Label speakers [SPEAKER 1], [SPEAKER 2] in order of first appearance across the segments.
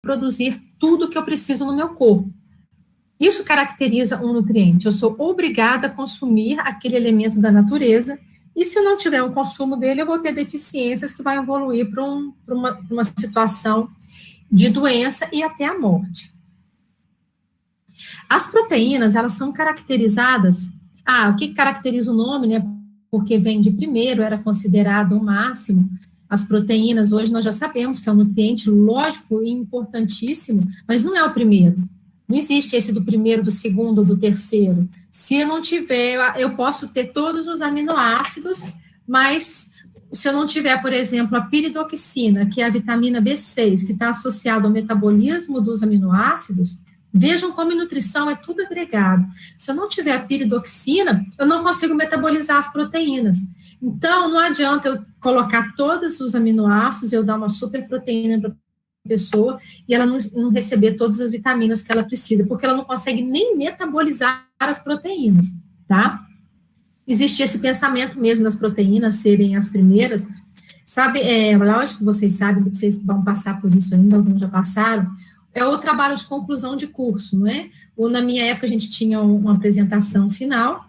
[SPEAKER 1] produzir tudo que eu preciso no meu corpo. Isso caracteriza um nutriente. Eu sou obrigada a consumir aquele elemento da natureza, e se eu não tiver um consumo dele, eu vou ter deficiências que vai evoluir para uma situação de doença e até a morte. As proteínas, elas são caracterizadas... o que caracteriza o nome, né? Porque vem de primeiro, era considerado o máximo. As proteínas, hoje nós já sabemos que é um nutriente lógico e importantíssimo, mas não é o primeiro. Não existe esse do primeiro, do segundo, do terceiro. Se eu não tiver, eu posso ter todos os aminoácidos, mas se eu não tiver, por exemplo, a piridoxina, que é a vitamina B6, que está associada ao metabolismo dos aminoácidos, vejam como em nutrição é tudo agregado. Se eu não tiver a piridoxina, eu não consigo metabolizar as proteínas. Então, não adianta eu colocar todos os aminoácidos, eu dar uma super proteína para pessoa e ela não receber todas as vitaminas que ela precisa, porque ela não consegue nem metabolizar as proteínas, tá? Existe esse pensamento mesmo das proteínas serem as primeiras, sabe, lógico que vocês sabem que vocês vão passar por isso ainda, alguns já passaram, é o trabalho de conclusão de curso, não é? Ou na minha época a gente tinha uma apresentação final,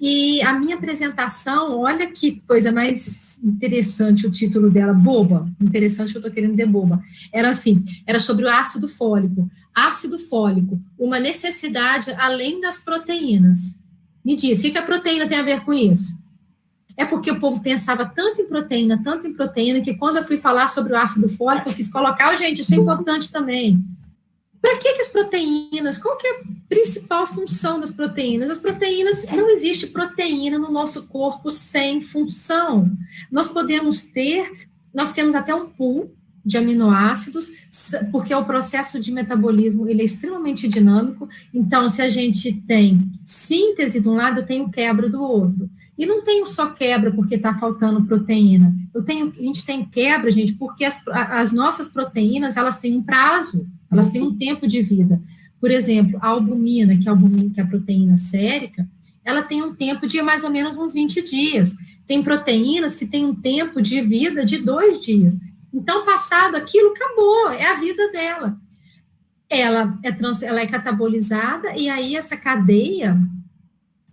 [SPEAKER 1] e a minha apresentação, olha que coisa mais interessante o título dela, boba, interessante que eu estou querendo dizer boba, era assim, era sobre o ácido fólico. Ácido fólico, uma necessidade além das proteínas. Me diz, o que a proteína tem a ver com isso? É porque o povo pensava tanto em proteína, que quando eu fui falar sobre o ácido fólico, eu quis colocar, gente, isso é importante também. Para que as proteínas? Qual que é a principal função das proteínas? As proteínas, não existe proteína no nosso corpo sem função. Nós temos até um pool de aminoácidos, porque o processo de metabolismo, ele é extremamente dinâmico, então, se a gente tem síntese de um lado, eu tenho quebra do outro. E não tenho só quebra porque está faltando proteína. A gente tem quebra, gente, porque as nossas proteínas, elas têm um prazo, elas têm um tempo de vida. Por exemplo, a albumina, que é a proteína sérica, ela tem um tempo de mais ou menos uns 20 dias. Tem proteínas que têm um tempo de vida de 2 dias. Então, passado aquilo, acabou, é a vida dela. Ela é catabolizada, e aí essa cadeia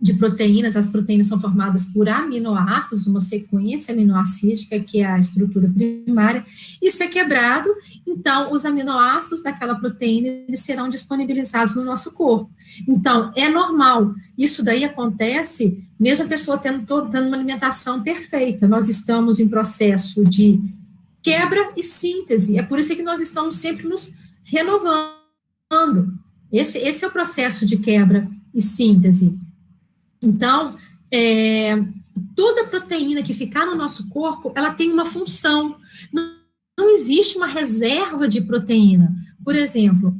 [SPEAKER 1] de proteínas, as proteínas são formadas por aminoácidos, uma sequência aminoácida, que é a estrutura primária, isso é quebrado, então os aminoácidos daquela proteína, eles serão disponibilizados no nosso corpo. Então, é normal, isso daí acontece, mesmo a pessoa tendo uma alimentação perfeita, nós estamos em processo de quebra e síntese, é por isso que nós estamos sempre nos renovando, esse é o processo de quebra e síntese. Então, toda proteína que ficar no nosso corpo, ela tem uma função. Não existe uma reserva de proteína. Por exemplo,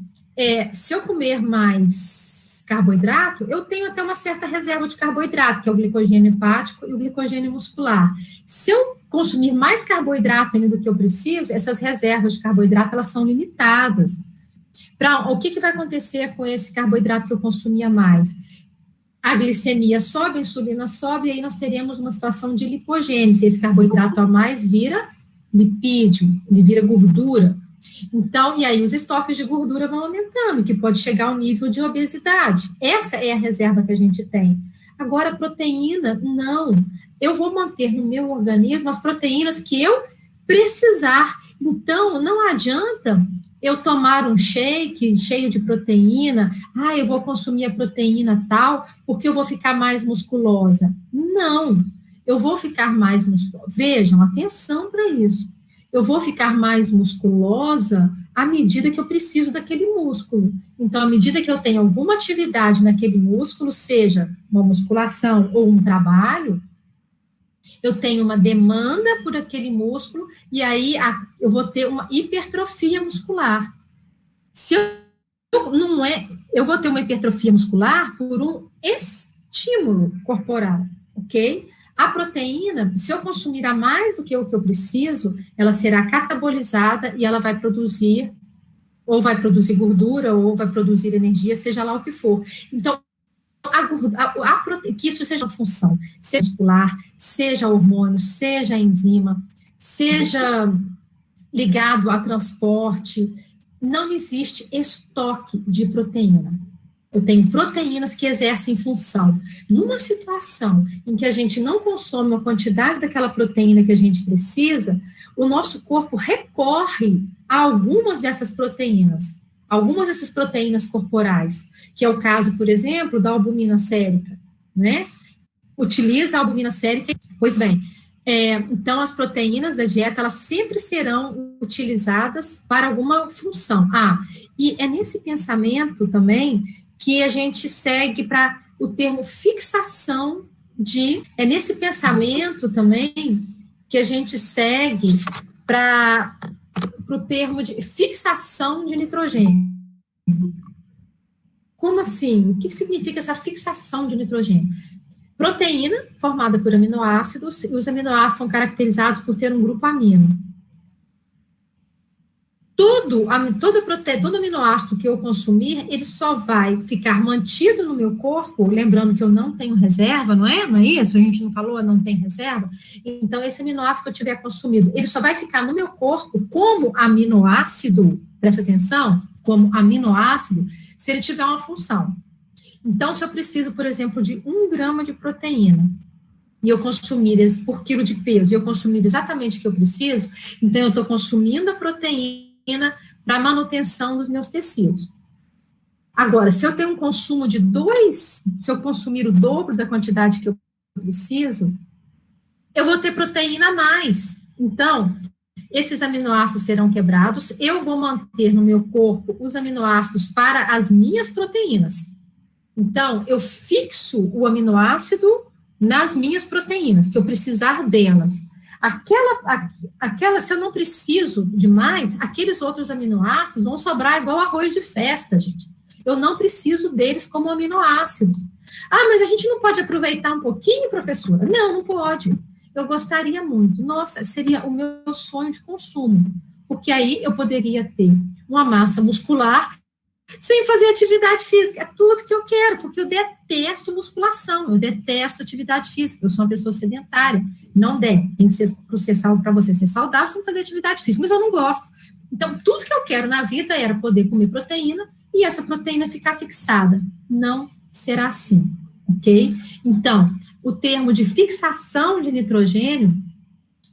[SPEAKER 1] se eu comer mais carboidrato, eu tenho até uma certa reserva de carboidrato, que é o glicogênio hepático e o glicogênio muscular. Se eu consumir mais carboidrato ainda do que eu preciso, essas reservas de carboidrato, elas são limitadas. O que vai acontecer com esse carboidrato que eu consumia mais? A glicemia sobe, a insulina sobe, e aí nós teremos uma situação de lipogênese. Esse carboidrato a mais vira lipídio, ele vira gordura. Então, e aí os estoques de gordura vão aumentando, que pode chegar ao nível de obesidade. Essa é a reserva que a gente tem. Agora, proteína, não. Eu vou manter no meu organismo as proteínas que eu precisar. Então, não adianta eu tomar um shake cheio de proteína, eu vou consumir a proteína tal, porque eu vou ficar mais musculosa. Não, eu vou ficar mais musculosa. Vejam, atenção para isso. Eu vou ficar mais musculosa à medida que eu preciso daquele músculo. Então, à medida que eu tenho alguma atividade naquele músculo, seja uma musculação ou um trabalho, eu tenho uma demanda por aquele músculo, e aí eu vou ter uma hipertrofia muscular. Eu vou ter uma hipertrofia muscular por um estímulo corporal, ok? A proteína, se eu consumir a mais do que o que eu preciso, ela será catabolizada e ela vai produzir, ou vai produzir gordura, ou vai produzir energia, seja lá o que for. Então, que isso seja uma função, seja muscular, seja hormônio, seja enzima, seja ligado a transporte, não existe estoque de proteína. Eu tenho proteínas que exercem função. Numa situação em que a gente não consome uma quantidade daquela proteína que a gente precisa, o nosso corpo recorre a algumas dessas proteínas corporais, que é o caso, por exemplo, da albumina sérica, né? Utiliza a albumina sérica. Pois bem, então as proteínas da dieta, elas sempre serão utilizadas para alguma função. E é nesse pensamento também que a gente segue para o termo fixação é nesse pensamento também que a gente segue para o termo de fixação de nitrogênio. Como assim? O que significa essa fixação de nitrogênio? Proteína formada por aminoácidos, e os aminoácidos são caracterizados por ter um grupo amino. Todo aminoácido que eu consumir, ele só vai ficar mantido no meu corpo, lembrando que eu não tenho reserva, não é? Não é isso? A gente não falou, não tem reserva? Então, esse aminoácido que eu tiver consumido, ele só vai ficar no meu corpo como aminoácido, presta atenção, como aminoácido, se ele tiver uma função. Então, se eu preciso, por exemplo, de 1 grama de proteína, e eu consumir por quilo de peso, e eu consumir exatamente o que eu preciso, então eu estou consumindo a proteína para manutenção dos meus tecidos. Agora, se eu tenho um consumo se eu consumir o dobro da quantidade que eu preciso, eu vou ter proteína a mais. Então, esses aminoácidos serão quebrados, eu vou manter no meu corpo os aminoácidos para as minhas proteínas. Então, eu fixo o aminoácido nas minhas proteínas, que eu precisar delas. Se eu não preciso de mais, aqueles outros aminoácidos vão sobrar igual arroz de festa, gente. Eu não preciso deles como aminoácidos. Mas a gente não pode aproveitar um pouquinho, professora? Não pode. Eu gostaria muito. Nossa, seria o meu sonho de consumo. Porque aí eu poderia ter uma massa muscular sem fazer atividade física. É tudo que eu quero, porque eu detesto musculação, eu detesto atividade física, eu sou uma pessoa sedentária. Não tem que ser para você ser saudável, você tem que fazer atividade física, mas eu não gosto. Então, tudo que eu quero na vida era poder comer proteína e essa proteína ficar fixada. Não será assim, ok? Então, o termo de fixação de nitrogênio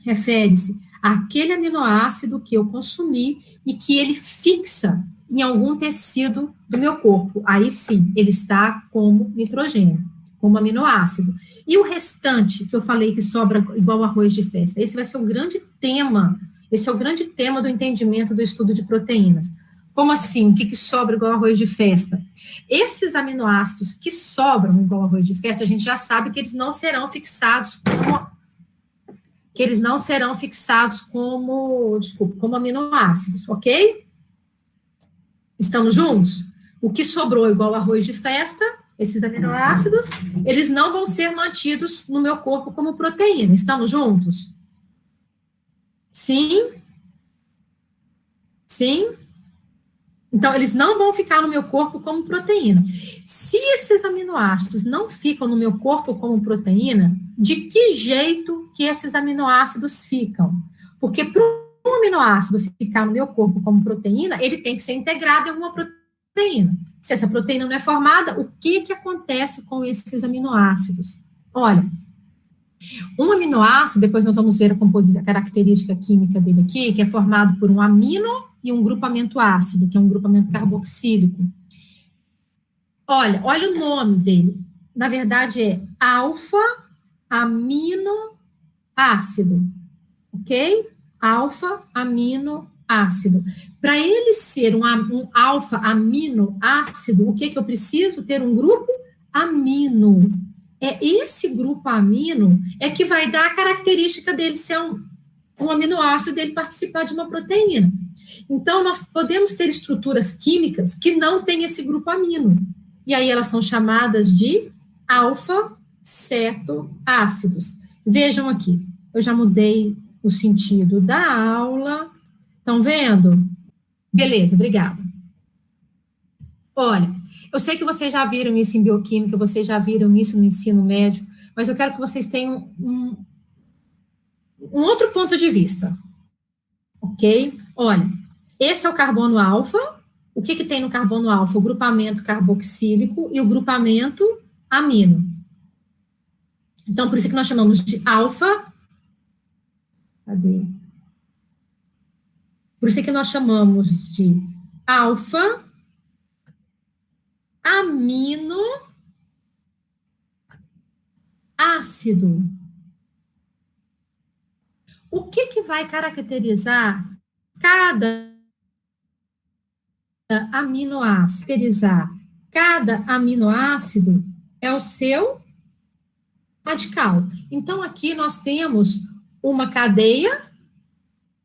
[SPEAKER 1] refere-se àquele aminoácido que eu consumi e que ele fixa em algum tecido do meu corpo. Aí sim, ele está como nitrogênio, como aminoácido. E o restante, que eu falei que sobra igual arroz de festa, esse vai ser o grande tema, esse é o grande tema do entendimento do estudo de proteínas. Como assim? O que sobra igual arroz de festa? Esses aminoácidos que sobram igual arroz de festa, a gente já sabe que eles não serão fixados como aminoácidos, ok? Estamos juntos? O que sobrou igual arroz de festa, esses aminoácidos, eles não vão ser mantidos no meu corpo como proteína. Estamos juntos? Sim? Sim? Então, eles não vão ficar no meu corpo como proteína. Se esses aminoácidos não ficam no meu corpo como proteína, de que jeito que esses aminoácidos ficam? Porque para um aminoácido ficar no meu corpo como proteína, ele tem que ser integrado em alguma proteína. Se essa proteína não é formada, o que acontece com esses aminoácidos? Olha, um aminoácido, depois nós vamos ver a característica química dele aqui, que é formado por um amino e um grupamento ácido, que é um grupamento carboxílico. Olha o nome dele. Na verdade, é alfa-aminoácido, ok? Alfa-aminoácido. Para ele ser um alfa-aminoácido, o que eu preciso? Ter um grupo amino. É esse grupo amino que vai dar a característica dele ser um aminoácido, dele participar de uma proteína. Então, nós podemos ter estruturas químicas que não têm esse grupo amino. E aí elas são chamadas de alfa-cetoácidos. Vejam aqui, eu já mudei o sentido da aula. Estão vendo? Beleza, obrigada. Olha, eu sei que vocês já viram isso em bioquímica, vocês já viram isso no ensino médio, mas eu quero que vocês tenham um outro ponto de vista, ok? Olha, Esse é o carbono alfa. O que tem no carbono alfa? O grupamento carboxílico e o grupamento amino. Então, por isso que nós chamamos de alfa. Cadê? Por isso que nós chamamos de alfa amino ácido. O que vai caracterizar cada aminoácido? Caracterizar cada aminoácido é o seu radical. Então, aqui nós temos uma cadeia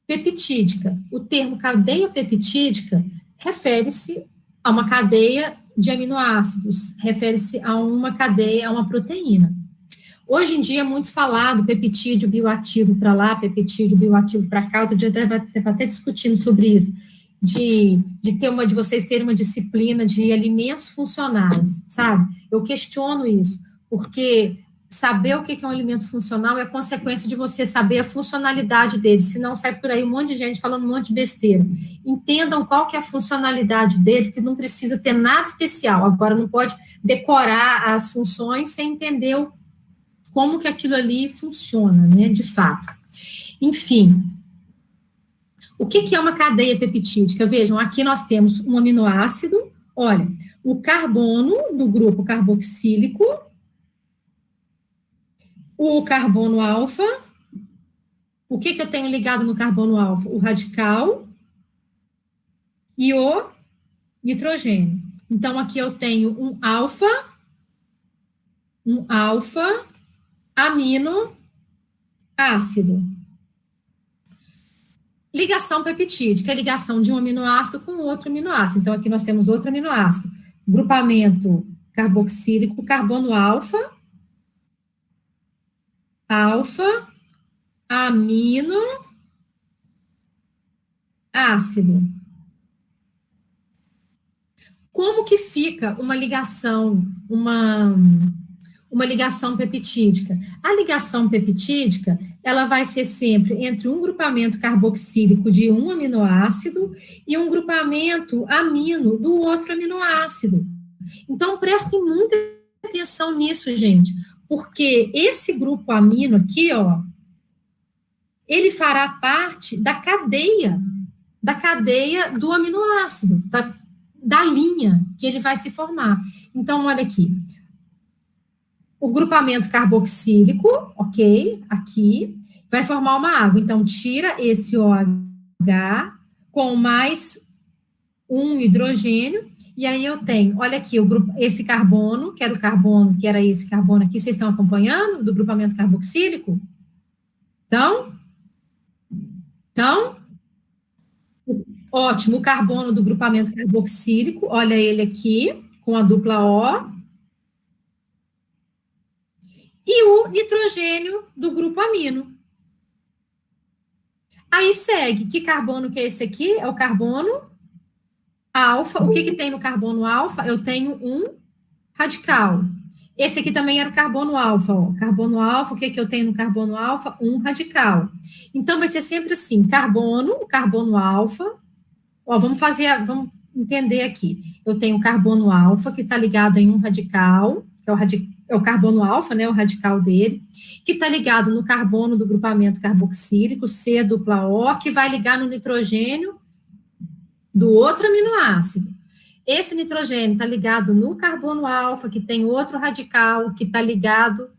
[SPEAKER 1] peptídica. O termo cadeia peptídica refere-se a uma cadeia de aminoácidos, refere-se a uma cadeia, a uma proteína. Hoje em dia é muito falado peptídeo bioativo para lá, peptídeo bioativo para cá. Outro dia até discutindo sobre isso, de vocês terem uma disciplina de alimentos funcionais, sabe? Eu questiono isso, porque saber o que é um alimento funcional é consequência de você saber a funcionalidade dele, senão sai por aí um monte de gente falando um monte de besteira. Entendam qual que é a funcionalidade dele, que não precisa ter nada especial. Agora, não pode decorar as funções sem entender como que aquilo ali funciona, né, de fato. Enfim, o que é uma cadeia peptídica? Vejam, aqui nós temos um aminoácido, olha, o carbono do grupo carboxílico, o carbono alfa. O que eu tenho ligado no carbono alfa? O radical e o nitrogênio. Então, aqui eu tenho um alfa amino ácido. Ligação peptídica é ligação de um aminoácido com outro aminoácido. Então, aqui nós temos outro aminoácido. Grupamento carboxílico, carbono alfa, amino ácido. Como que fica uma ligação, uma ligação peptídica? A ligação peptídica, ela vai ser sempre entre um grupamento carboxílico de um aminoácido e um grupamento amino do outro aminoácido. Então, prestem muita atenção nisso, gente, porque esse grupo amino aqui, ó, ele fará parte da cadeia do aminoácido, da linha que ele vai se formar. Então, olha aqui, o grupamento carboxílico, ok, aqui, vai formar uma água. Então, tira esse OH com mais um hidrogênio, e aí eu tenho, olha aqui, esse carbono, que era esse carbono aqui, vocês estão acompanhando, do grupamento carboxílico? Então, ótimo, o carbono do grupamento carboxílico, olha ele aqui, com a dupla O, e o nitrogênio do grupo amino. Aí segue, que carbono que é esse aqui? É o carbono alfa. O que tem no carbono alfa? Eu tenho um radical. Esse aqui também era o carbono alfa, ó. Carbono alfa, o que eu tenho no carbono alfa? Um radical. Então, vai ser sempre assim, carbono alfa. Ó, vamos entender aqui. Eu tenho o carbono alfa, que está ligado em um radical, que é o carbono alfa, né, o radical dele, que está ligado no carbono do grupamento carboxílico, C dupla O, que vai ligar no nitrogênio do outro aminoácido. Esse nitrogênio está ligado no carbono alfa, que tem outro radical, que está ligado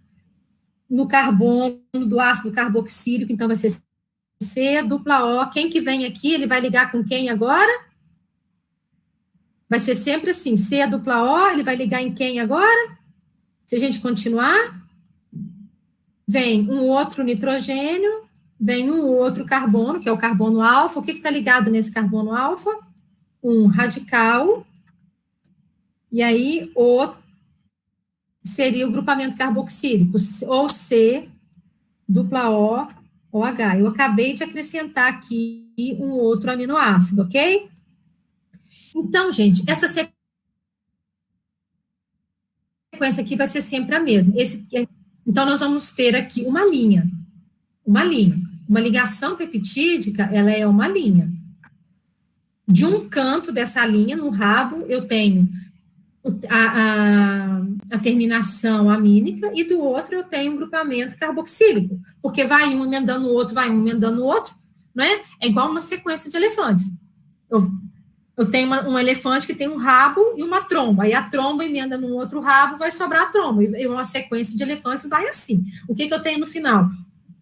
[SPEAKER 1] no carbono do ácido carboxílico, então vai ser C dupla O. Quem que vem aqui, ele vai ligar com quem agora? Vai ser sempre assim, C dupla O, ele vai ligar em quem agora? Se a gente continuar, vem um outro nitrogênio, vem um outro carbono, que é o carbono alfa. O que está ligado nesse carbono alfa? Um radical, e aí seria o grupamento carboxílico, ou C dupla O, OH. Eu acabei de acrescentar aqui um outro aminoácido, ok? Então, gente, essa sequência aqui vai ser sempre a mesma. Então, nós vamos ter aqui uma linha. Uma ligação peptídica, ela é uma linha. De um canto dessa linha, no rabo, eu tenho a terminação amínica, e do outro eu tenho um grupamento carboxílico, porque vai um emendando o outro, vai um emendando o outro, né? É igual uma sequência de elefantes. Eu tenho um elefante que tem um rabo e uma tromba, aí a tromba emenda num outro rabo, vai sobrar a tromba, e uma sequência de elefantes vai assim. O que eu tenho no final?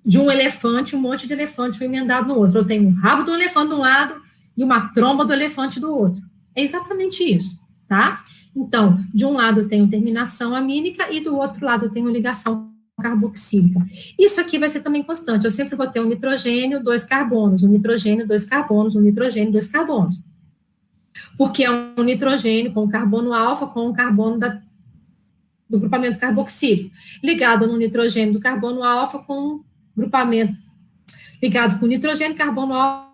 [SPEAKER 1] De um elefante, um monte de elefante, um emendado no outro. Eu tenho um rabo do elefante de um lado e uma tromba do elefante do outro. É exatamente isso, tá? Então, de um lado eu tenho terminação amínica e do outro lado eu tenho ligação carboxílica. Isso aqui vai ser também constante. Eu sempre vou ter um nitrogênio, 2 carbonos, um nitrogênio, 2 carbonos, um nitrogênio, 2 carbonos. Porque é um nitrogênio com carbono alfa com um carbono do grupamento carboxílico, ligado no nitrogênio do carbono alfa com um grupamento ligado com nitrogênio, carbono alfa,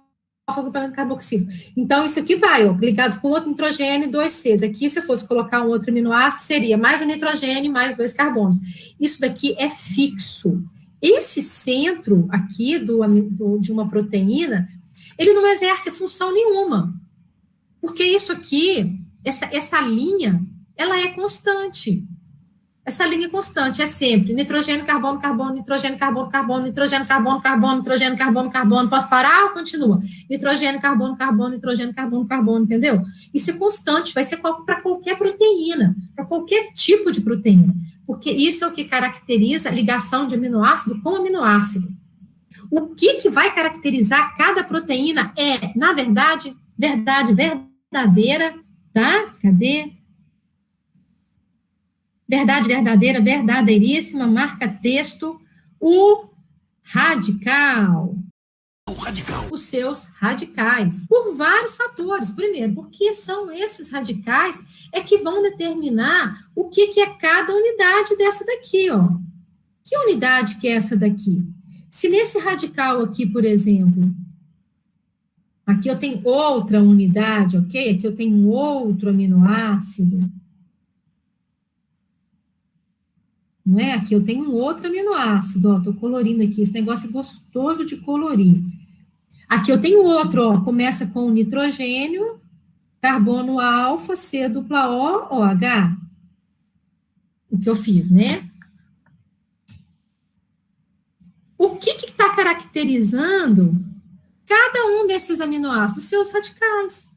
[SPEAKER 1] grupamento carboxílico. Então, isso aqui vai, ó, ligado com outro nitrogênio e 2 Cs. Aqui, se eu fosse colocar um outro aminoácido, seria mais um nitrogênio mais 2 carbonos. Isso daqui é fixo. Esse centro aqui de uma proteína, ele não exerce função nenhuma. Porque isso aqui, essa linha, ela é constante. Essa linha constante é sempre nitrogênio, carbono, carbono, nitrogênio, carbono, carbono, nitrogênio, carbono, carbono, nitrogênio, carbono, carbono. Posso parar ou continua? Nitrogênio, carbono, carbono, nitrogênio, carbono, carbono, entendeu? Isso é constante, vai ser para qualquer proteína, para qualquer tipo de proteína. Porque isso é o que caracteriza a ligação de aminoácido com aminoácido. O que vai caracterizar cada proteína é, na verdade, verdadeira, tá? Cadê? Verdade verdadeira, verdadeiríssima, marca texto, o radical. O radical. Os seus radicais. Por vários fatores. Primeiro, porque são esses radicais é que vão determinar o que é cada unidade dessa daqui, ó. Que unidade que é essa daqui? Se nesse radical aqui, por exemplo, aqui eu tenho outra unidade, ok? Aqui eu tenho um outro aminoácido. Não é? Aqui eu tenho um outro aminoácido, ó, tô colorindo aqui, esse negócio é gostoso de colorir. Aqui eu tenho outro, ó, começa com nitrogênio, carbono alfa, C dupla O, OH. O que eu fiz, né? O que está caracterizando cada um desses aminoácidos? Seus radicais.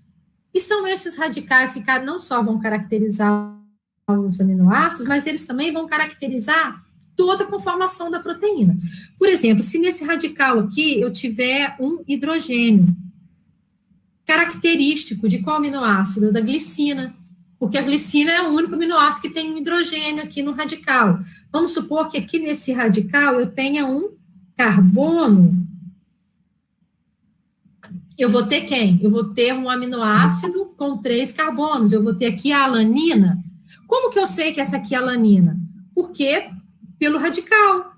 [SPEAKER 1] E são esses radicais que não só vão caracterizar os aminoácidos, mas eles também vão caracterizar toda a conformação da proteína. Por exemplo, se nesse radical aqui eu tiver um hidrogênio, característico de qual aminoácido? Da glicina, porque a glicina é o único aminoácido que tem um hidrogênio aqui no radical. Vamos supor que aqui nesse radical eu tenha um carbono. Eu vou ter quem? Eu vou ter um aminoácido com 3 carbonos, eu vou ter aqui a alanina. Como que eu sei que essa aqui é alanina? Porque pelo radical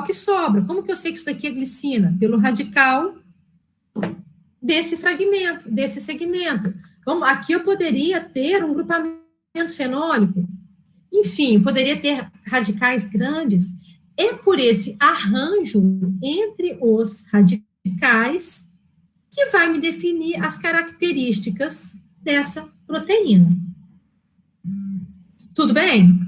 [SPEAKER 1] que sobra. Como que eu sei que isso daqui é glicina? Pelo radical desse fragmento, desse segmento. Aqui eu poderia ter um grupamento fenólico. Enfim, poderia ter radicais grandes. É por esse arranjo entre os radicais que vai me definir as características dessa proteína. Tudo bem?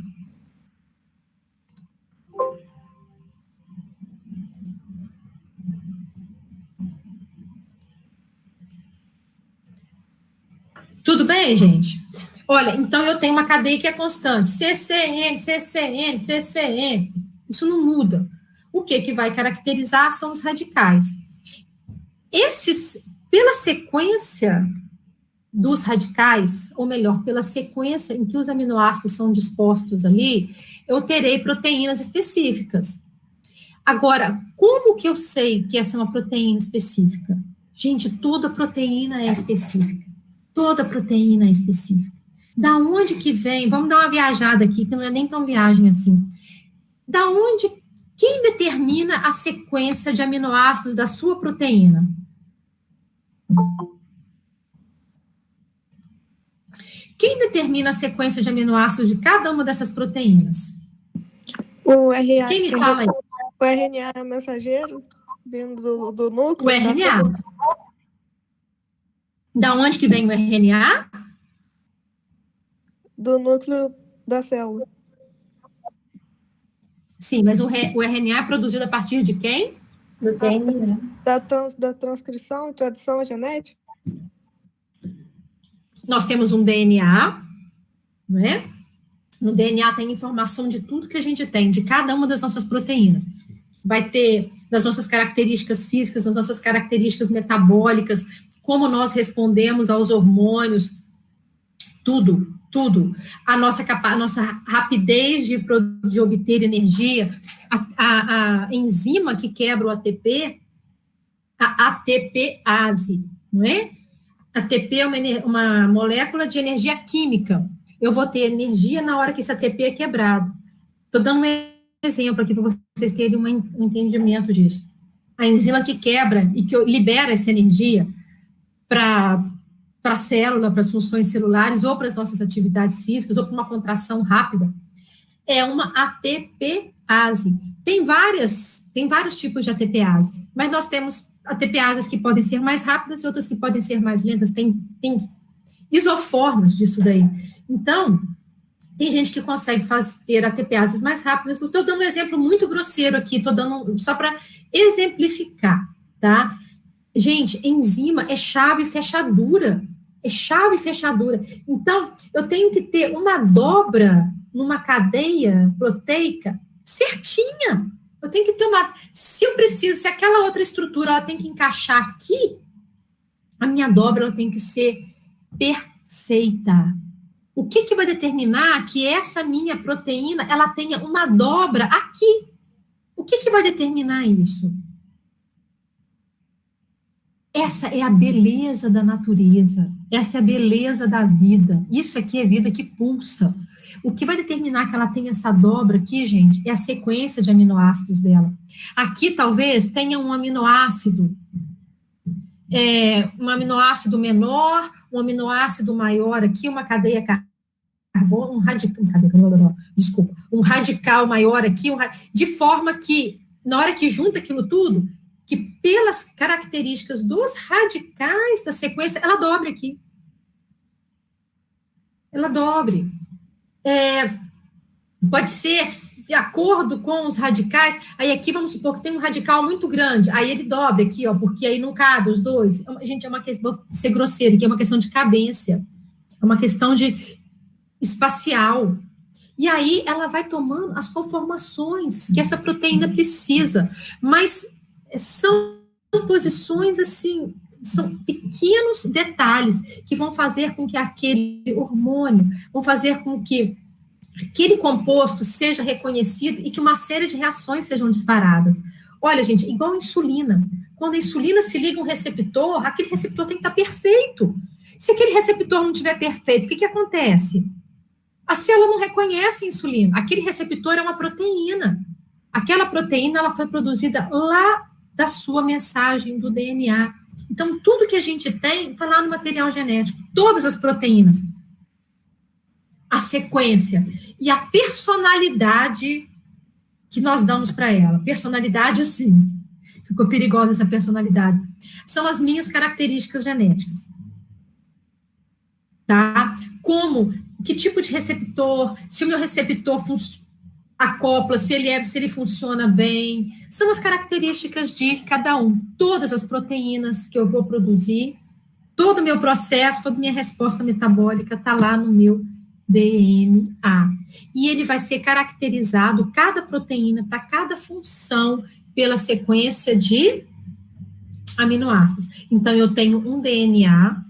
[SPEAKER 1] Tudo bem, gente? Olha, então eu tenho uma cadeia que é constante. CCN, CCN, CCN. Isso não muda. O que vai caracterizar são os radicais. Esses, pela sequência dos radicais, ou melhor, pela sequência em que os aminoácidos são dispostos ali, eu terei proteínas específicas. Agora, como que eu sei que essa é uma proteína específica? Gente, toda proteína é específica. Toda proteína é específica. Da onde que vem? Vamos dar uma viajada aqui, que não é nem tão viagem assim. Da onde, quem determina a sequência de aminoácidos da sua proteína? Quem determina a sequência de aminoácidos de cada uma dessas proteínas?
[SPEAKER 2] O RNA.
[SPEAKER 1] Quem me fala aí?
[SPEAKER 2] O RNA mensageiro, vindo do núcleo.
[SPEAKER 1] O RNA. Da onde que vem o RNA?
[SPEAKER 2] Do núcleo da célula.
[SPEAKER 1] Sim, mas o RNA é produzido a partir de quem?
[SPEAKER 3] Do DNA.
[SPEAKER 2] Da transcrição e tradução genética?
[SPEAKER 1] Nós temos um DNA, não é? No DNA tem informação de tudo que a gente tem, de cada uma das nossas proteínas. Vai ter das nossas características físicas, das nossas características metabólicas, como nós respondemos aos hormônios, tudo. A nossa rapidez de obter energia, a enzima que quebra o ATP, a ATPase, não é? ATP é uma molécula de energia química. Eu vou ter energia na hora que esse ATP é quebrado. Estou dando um exemplo aqui para vocês terem um entendimento disso. A enzima que quebra e que libera essa energia para a célula, para as funções celulares, ou para as nossas atividades físicas, ou para uma contração rápida, é uma ATPase. Tem vários tipos de ATPase, mas nós temos ATPases que podem ser mais rápidas e outras que podem ser mais lentas. Tem isoformas disso daí. Então, tem gente que consegue ter ATPases mais rápidas. Estou dando um exemplo muito grosseiro aqui, estou dando só para exemplificar, tá? Gente, enzima é chave e fechadura. É chave e fechadura. Então, eu tenho que ter uma dobra numa cadeia proteica certinha. Eu tenho que ter se aquela outra estrutura ela tem que encaixar aqui, a minha dobra ela tem que ser perfeita. O que vai determinar que essa minha proteína ela tenha uma dobra aqui? O que vai determinar isso? Essa é a beleza da natureza, essa é a beleza da vida. Isso aqui é vida que pulsa. O que vai determinar que ela tenha essa dobra aqui, gente, é a sequência de aminoácidos dela. Aqui, talvez, tenha um aminoácido menor, um aminoácido maior aqui, uma cadeia carbono, um radical maior aqui, de forma que, na hora que junta aquilo tudo, que pelas características dos radicais da sequência, ela dobre aqui. Ela dobre. Pode ser de acordo com os radicais, aí aqui vamos supor que tem um radical muito grande, aí ele dobra aqui, ó, porque aí não cabe os dois. Gente, é uma questão, vou ser grosseira aqui, é uma questão de cabência, é uma questão de espacial. E aí ela vai tomando as conformações que essa proteína precisa, mas são posições assim, são pequenos detalhes que vão fazer com que aquele hormônio, vão fazer com que aquele composto seja reconhecido e que uma série de reações sejam disparadas. Olha, gente, igual a insulina. Quando a insulina se liga a um receptor, aquele receptor tem que estar perfeito. Se aquele receptor não estiver perfeito, o que acontece? A célula não reconhece a insulina. Aquele receptor é uma proteína. Aquela proteína ela foi produzida lá da sua mensagem do DNA. Então, tudo que a gente tem está lá no material genético. Todas as proteínas. A sequência e a personalidade que nós damos para ela. Personalidade, sim. Ficou perigosa essa personalidade. São as minhas características genéticas. Tá? Como, que tipo de receptor, se o meu receptor acopla, se ele funciona bem, são as características de cada um. Todas as proteínas que eu vou produzir, todo o meu processo, toda a minha resposta metabólica está lá no meu DNA. E ele vai ser caracterizado, cada proteína, para cada função, pela sequência de aminoácidos. Então, eu tenho um DNA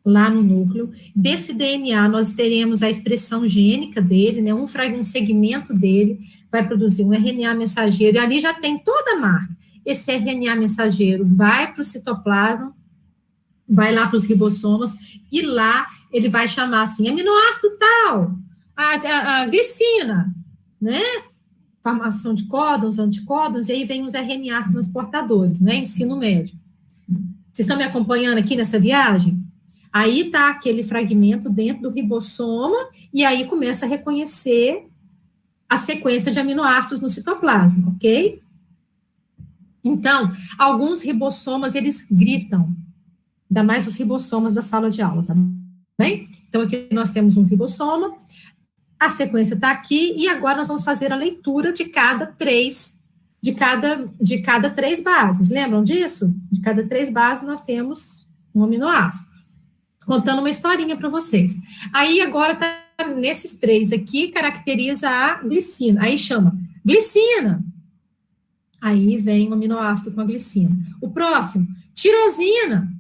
[SPEAKER 1] lá no núcleo. Desse DNA, nós teremos a expressão gênica dele, né? Um segmento dele vai produzir um RNA mensageiro, e ali já tem toda a marca. Esse RNA mensageiro vai para o citoplasma, vai lá para os ribossomas, e lá ele vai chamar assim, aminoácido tal, a glicina, né? Formação de códons, anticódons, e aí vem os RNAs transportadores, né? Ensino médio. Vocês estão me acompanhando aqui nessa viagem? Aí está aquele fragmento dentro do ribossoma, e aí começa a reconhecer a sequência de aminoácidos no citoplasma, ok? Então, alguns ribossomas, eles gritam. Ainda mais os ribossomas da sala de aula, tá bem? Então, aqui nós temos um ribossoma, a sequência está aqui, e agora nós vamos fazer a leitura de cada três bases. Lembram disso? De cada 3 bases, nós temos um aminoácido. Contando uma historinha para vocês. Aí, agora, tá nesses 3 aqui, caracteriza a glicina. Aí chama glicina. Aí vem o aminoácido com a glicina. O próximo, tirosina.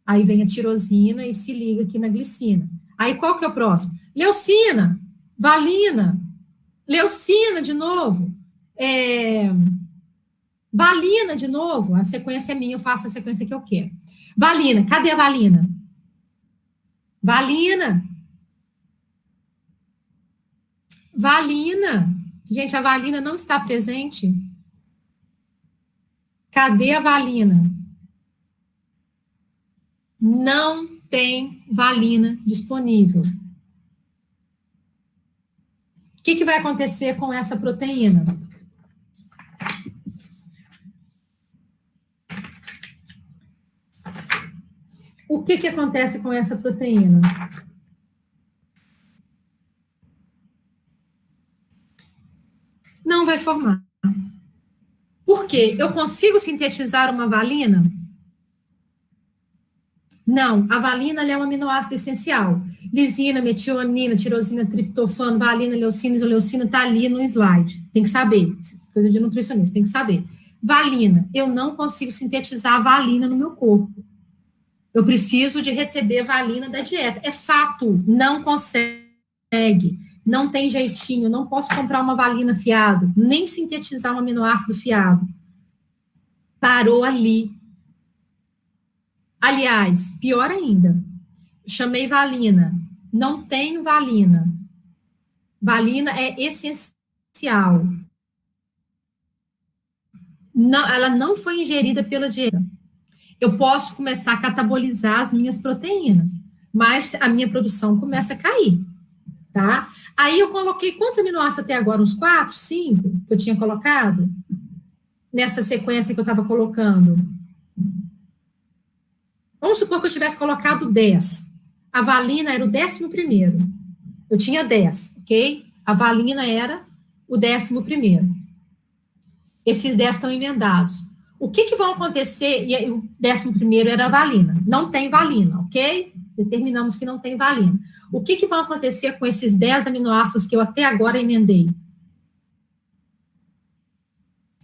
[SPEAKER 1] Aí vem a tirosina e se liga aqui na glicina. Aí, qual que é o próximo? Leucina, valina, leucina de novo, valina de novo, a sequência é minha, eu faço a sequência que eu quero. Valina, cadê a valina? Valina. Valina. Gente, a valina não está presente. Cadê a valina? Não tem valina disponível. O que vai acontecer com essa proteína? O que acontece com essa proteína? Não vai formar. Por quê? Eu consigo sintetizar uma valina? Não, a valina é um aminoácido essencial. Lisina, metionina, tirosina, triptofano, valina, leucina, isoleucina, está ali no slide. Tem que saber, coisa de nutricionista, tem que saber. Valina, eu não consigo sintetizar a valina no meu corpo. Eu preciso de receber valina da dieta. É fato, não consegue, não tem jeitinho, não posso comprar uma valina fiado, nem sintetizar um aminoácido fiado. Parou ali. Aliás, pior ainda, chamei valina, não tenho valina. Valina é essencial. Não, ela não foi ingerida pela dieta. Eu posso começar a catabolizar as minhas proteínas, mas a minha produção começa a cair, tá? Aí eu coloquei, quantos aminoácidos até agora? Uns 4, 5 que eu tinha colocado? Nessa sequência que eu estava colocando. Vamos supor que eu tivesse colocado 10. A valina era o 11º. Eu tinha 10, ok? A valina era o 11º. Esses 10 estão emendados. O que vão acontecer? E o 11º era a valina. Não tem valina, ok? Determinamos que não tem valina. O que vai acontecer com esses 10 aminoácidos que eu até agora emendei?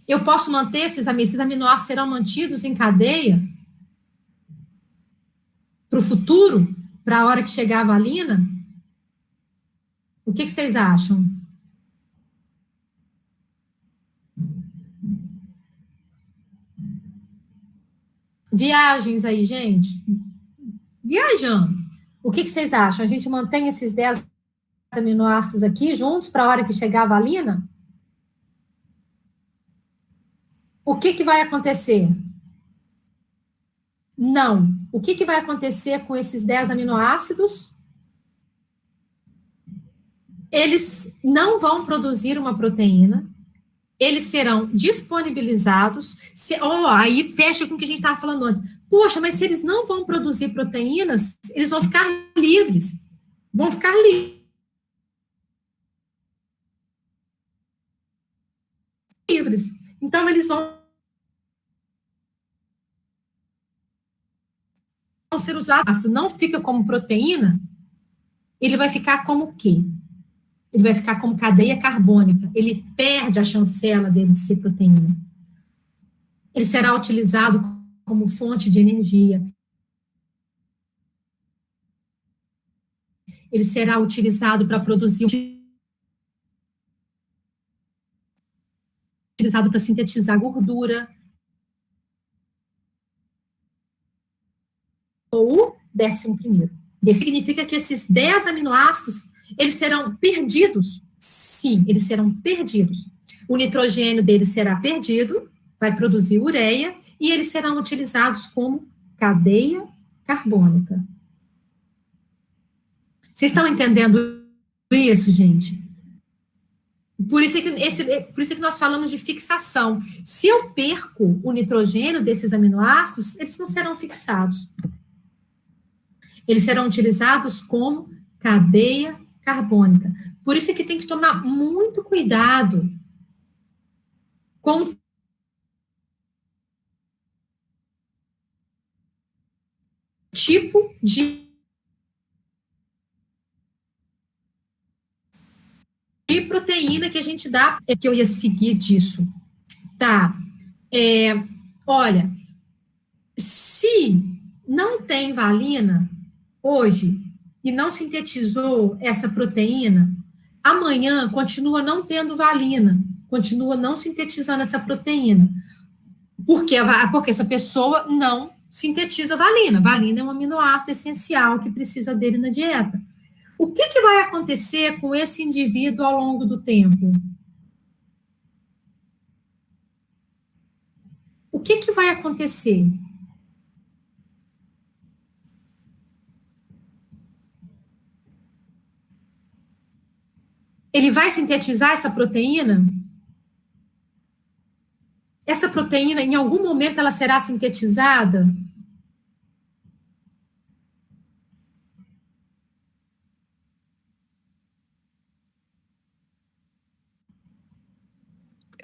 [SPEAKER 1] Eu posso manter esses aminoácidos, serão mantidos em cadeia para o futuro, para a hora que chegar a valina? O que vocês acham? Viagens aí, gente. Viajando. O que vocês acham? A gente mantém esses 10 aminoácidos aqui juntos para a hora que chegar a valina? O que vai acontecer? Não. O que vai acontecer com esses 10 aminoácidos? Eles não vão produzir uma proteína, eles serão disponibilizados, aí fecha com o que a gente estava falando antes. Poxa, mas se eles não vão produzir proteínas, eles vão ficar livres. Vão ficar livres. Então, eles vão ser usados. Não fica como proteína, ele vai ficar como o quê? Ele vai ficar como cadeia carbônica. Ele perde a chancela dele de ser proteína. Ele será utilizado como fonte de energia. Ele será utilizado para produzir, utilizado para sintetizar gordura. Ou 11º. Isso significa que esses 10 aminoácidos, eles serão perdidos. Sim, eles serão perdidos. O nitrogênio deles será perdido, vai produzir ureia, e eles serão utilizados como cadeia carbônica. Vocês estão entendendo isso, gente? Por isso que nós falamos de fixação. Se eu perco o nitrogênio desses aminoácidos, eles não serão fixados. Eles serão utilizados como cadeia carbônica. Por isso é que tem que tomar muito cuidado com tipo de proteína que a gente dá, é que eu ia seguir disso. Tá. Olha, se não tem valina hoje e não sintetizou essa proteína, amanhã continua não tendo valina, continua não sintetizando essa proteína. Porque essa pessoa não sintetiza valina. Valina é um aminoácido essencial que precisa dele na dieta. O que vai acontecer com esse indivíduo ao longo do tempo? O que vai acontecer? Ele vai sintetizar essa proteína? Essa proteína, em algum momento, ela será sintetizada?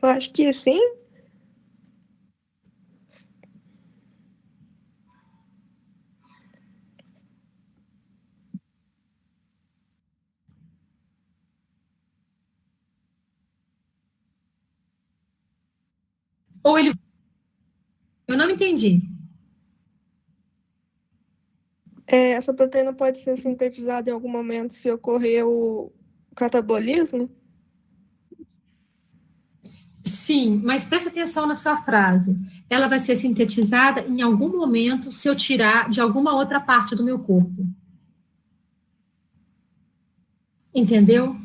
[SPEAKER 2] Eu acho que sim.
[SPEAKER 1] Ou ele... Eu não entendi.
[SPEAKER 2] Essa proteína pode ser sintetizada em algum momento se ocorrer o catabolismo?
[SPEAKER 1] Sim, mas presta atenção na sua frase. Ela vai ser sintetizada em algum momento se eu tirar de alguma outra parte do meu corpo. Entendeu?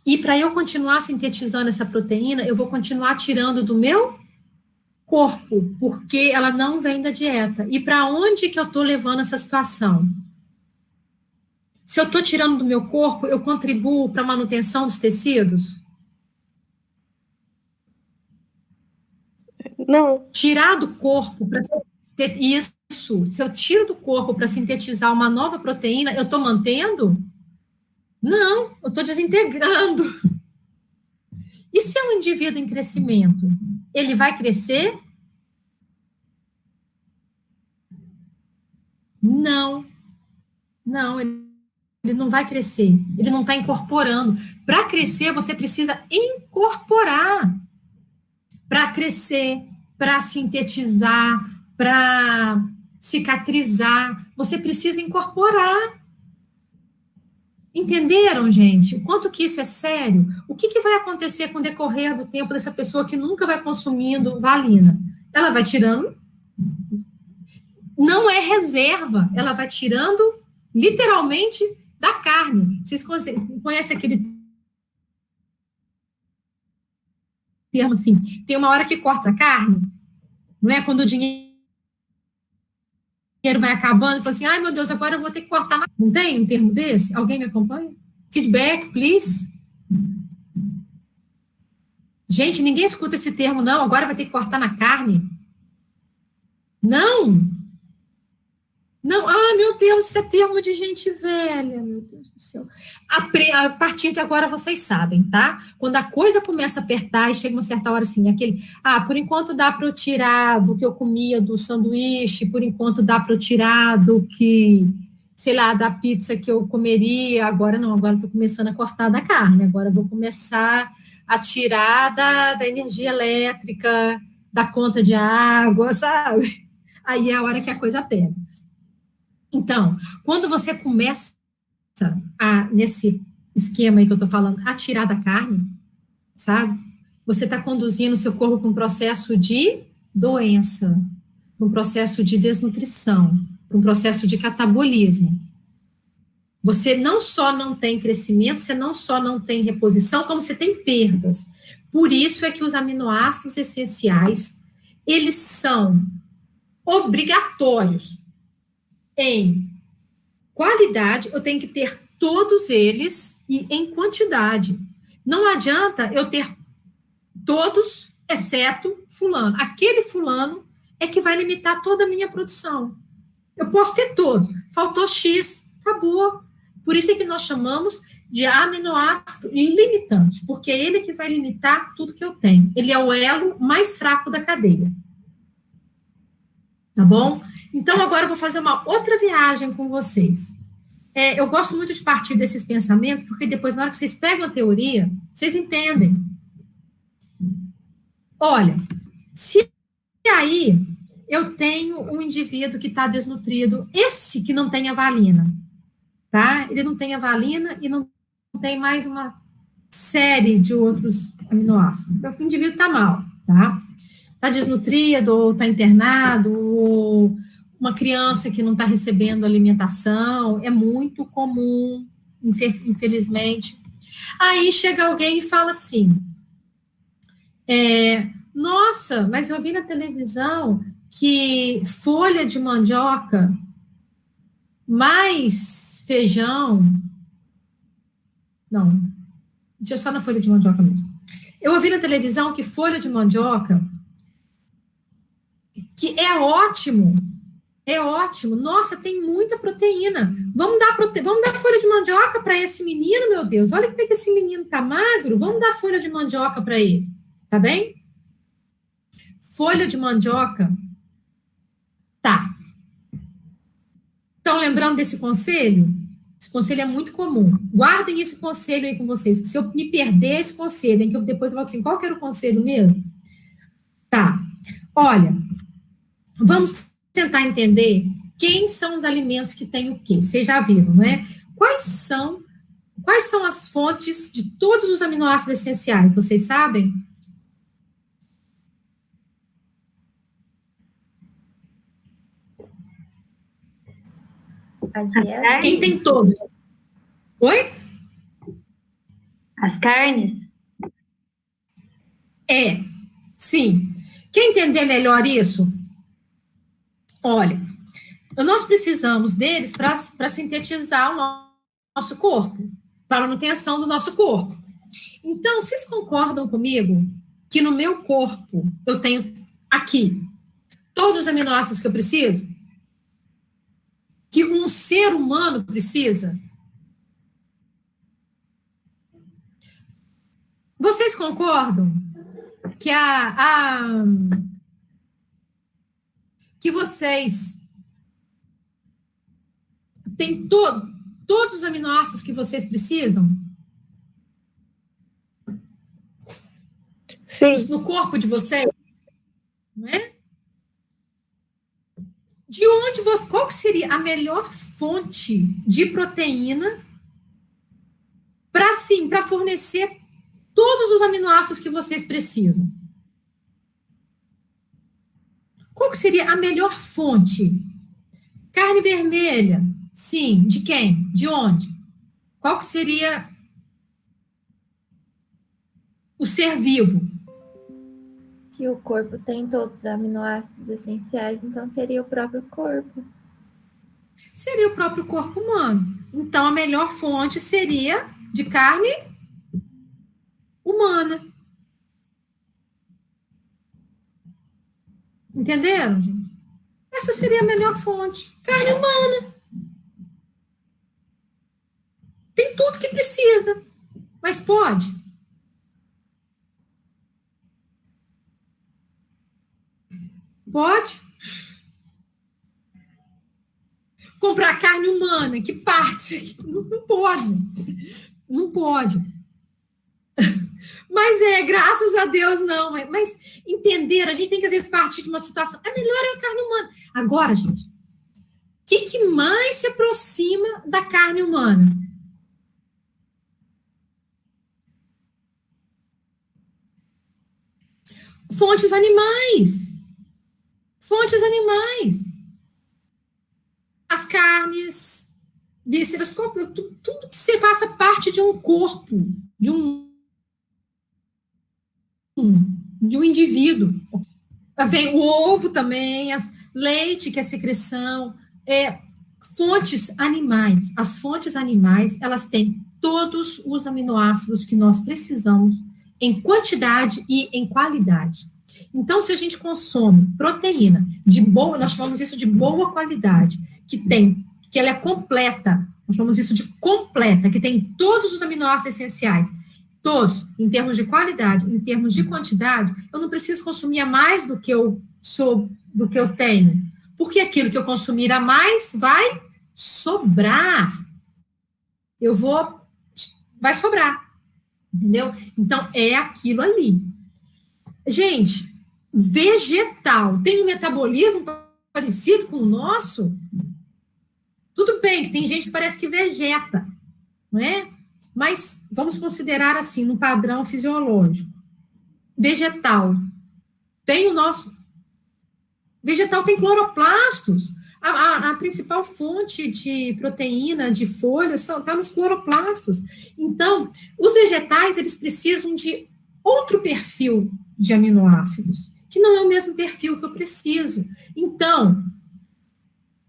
[SPEAKER 1] E para eu continuar sintetizando essa proteína, eu vou continuar tirando do meu corpo, porque ela não vem da dieta. E para onde que eu estou levando essa situação? Se eu estou tirando do meu corpo, eu contribuo para a manutenção dos tecidos?
[SPEAKER 2] Não.
[SPEAKER 1] Tirar do corpo para ter isso, se eu tiro do corpo para sintetizar uma nova proteína, eu estou mantendo? Não, eu estou desintegrando. E se é um indivíduo em crescimento? Ele vai crescer? Não. Não, ele não vai crescer. Ele não está incorporando. Para crescer, você precisa incorporar. Para crescer, para sintetizar, para cicatrizar, você precisa incorporar. Entenderam, gente? O quanto que isso é sério? O que vai acontecer com o decorrer do tempo dessa pessoa que nunca vai consumindo valina? Ela vai tirando, não é reserva, ela vai tirando literalmente da carne. Vocês conhecem aquele termo assim? Tem uma hora que corta a carne, não é? Quando o dinheiro vai acabando, e fala assim, ai meu Deus, agora eu vou ter que cortar. Não tem um termo desse? Alguém me acompanha? Feedback, please. Gente, ninguém escuta esse termo, não. Agora vai ter que cortar na carne. Não. Não, meu Deus, isso é termo de gente velha, meu Deus do céu. A partir de agora vocês sabem, tá? Quando a coisa começa a apertar e chega uma certa hora assim, aquele, por enquanto dá para eu tirar do que eu comia do sanduíche, por enquanto dá para eu tirar do que, sei lá, da pizza que eu comeria, agora não, agora estou começando a cortar da carne, agora eu vou começar a tirar da energia elétrica, da conta de água, sabe? Aí é a hora que a coisa pega. Então, quando você começa nesse esquema aí que eu estou falando, a tirar da carne, sabe? Você está conduzindo o seu corpo para um processo de doença, para um processo de desnutrição, para um processo de catabolismo. Você não só não tem crescimento, você não só não tem reposição, como você tem perdas. Por isso é que os aminoácidos essenciais, eles são obrigatórios em qualidade, eu tenho que ter todos eles e em quantidade. Não adianta eu ter todos, exceto fulano. Aquele fulano é que vai limitar toda a minha produção. Eu posso ter todos. Faltou X, acabou. Por isso é que nós chamamos de aminoácido limitante, porque é ele que vai limitar tudo que eu tenho. Ele é o elo mais fraco da cadeia. Tá bom? Então, agora eu vou fazer uma outra viagem com vocês. Eu gosto muito de partir desses pensamentos, porque depois, na hora que vocês pegam a teoria, vocês entendem. Olha, se aí eu tenho um indivíduo que está desnutrido, esse que não tem a valina, tá? Ele não tem a valina e não tem mais uma série de outros aminoácidos. Então, o indivíduo está mal, tá? Está desnutrido, ou está internado, ou uma criança que não está recebendo alimentação, é muito comum, infelizmente. Aí chega alguém e fala assim, nossa, mas eu vi na televisão que folha de mandioca mais feijão, não, deixa eu só na folha de mandioca mesmo. Eu ouvi na televisão que folha de mandioca, que é ótimo, nossa, tem muita proteína, vamos dar folha de mandioca para esse menino, meu Deus, olha como é que esse menino tá magro, vamos dar folha de mandioca para ele, tá bem? Folha de mandioca, tá. Estão lembrando desse conselho? Esse conselho é muito comum, guardem esse conselho aí com vocês, que se eu me perder esse conselho, que eu depois eu falo assim, qual que era o conselho mesmo? Tá, olha, vamos tentar entender quem são os alimentos que têm o quê. Vocês já viram, não é? Quais são as fontes de todos os aminoácidos essenciais? Vocês sabem?
[SPEAKER 3] A dieta?
[SPEAKER 1] Quem tem todos? Oi?
[SPEAKER 3] As carnes?
[SPEAKER 1] Sim. Quer entender melhor isso? Olha, nós precisamos deles para sintetizar o nosso corpo, para a manutenção do nosso corpo. Então, vocês concordam comigo que no meu corpo eu tenho aqui todos os aminoácidos que eu preciso? Que um ser humano precisa? Vocês concordam que que vocês têm todos os aminoácidos que vocês precisam?
[SPEAKER 2] Sim.
[SPEAKER 1] No corpo de vocês? Não é? De onde qual que seria a melhor fonte de proteína para fornecer todos os aminoácidos que vocês precisam? Qual que seria a melhor fonte? Carne vermelha, sim. De quem? De onde? Qual que seria o ser vivo?
[SPEAKER 3] Se o corpo tem todos os aminoácidos essenciais, então seria o próprio corpo.
[SPEAKER 1] Seria o próprio corpo humano. Então, a melhor fonte seria de carne humana. Entenderam, gente? Essa seria a melhor fonte. Carne humana. Tem tudo que precisa. Mas pode? Pode? Comprar carne humana, que parte? Não pode. Não pode. Mas graças a Deus, não. Mas entender, a gente tem que, às vezes, partir de uma situação. É melhor a carne humana. Agora, gente, o que mais se aproxima da carne humana? Fontes animais. Fontes animais. As carnes, vísceras, tudo que você faça parte de um corpo, de um indivíduo. Vem o ovo também, leite, que é secreção, fontes animais. As fontes animais, elas têm todos os aminoácidos que nós precisamos em quantidade e em qualidade. Então, se a gente consome proteína de boa, nós chamamos isso de boa qualidade, que ela é completa, nós chamamos isso de completa, que tem todos os aminoácidos essenciais, todos, em termos de qualidade, em termos de quantidade, eu não preciso consumir a mais do que eu tenho, porque aquilo que eu consumir a mais vai sobrar. Vai sobrar, entendeu? Então, é aquilo ali. Gente, vegetal tem um metabolismo parecido com o nosso? Tudo bem que tem gente que parece que vegeta, não é? Mas vamos considerar assim, no padrão fisiológico. Vegetal tem o nosso. Vegetal tem cloroplastos. A principal fonte de proteína de folhas está nos cloroplastos. Então, os vegetais, eles precisam de outro perfil de aminoácidos, que não é o mesmo perfil que eu preciso. Então,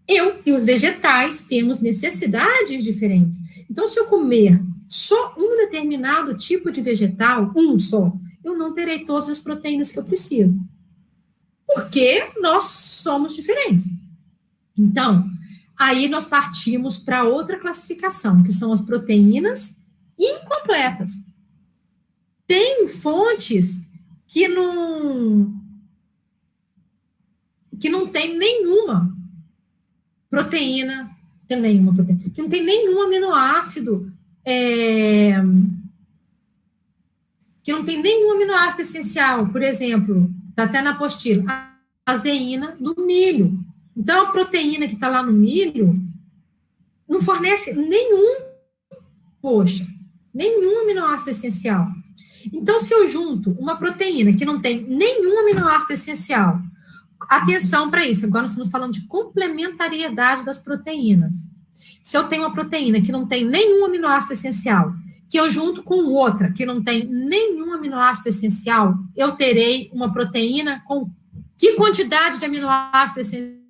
[SPEAKER 1] eu e os vegetais temos necessidades diferentes. Então, se eu comer só um determinado tipo de vegetal, um só, eu não terei todas as proteínas que eu preciso. Porque nós somos diferentes. Então, aí nós partimos para outra classificação, que são as proteínas incompletas. Tem fontes que não tem nenhuma proteína, que não tem nenhum aminoácido, que não tem nenhum aminoácido essencial. Por exemplo, está até na apostila, a caseína do milho. Então, a proteína que está lá no milho não fornece nenhum aminoácido essencial. Então, se eu junto uma proteína que não tem nenhum aminoácido essencial, atenção para isso, agora nós estamos falando de complementariedade das proteínas. Se eu tenho uma proteína que não tem nenhum aminoácido essencial, que eu junto com outra que não tem nenhum aminoácido essencial, eu terei uma proteína com que quantidade de aminoácido essencial?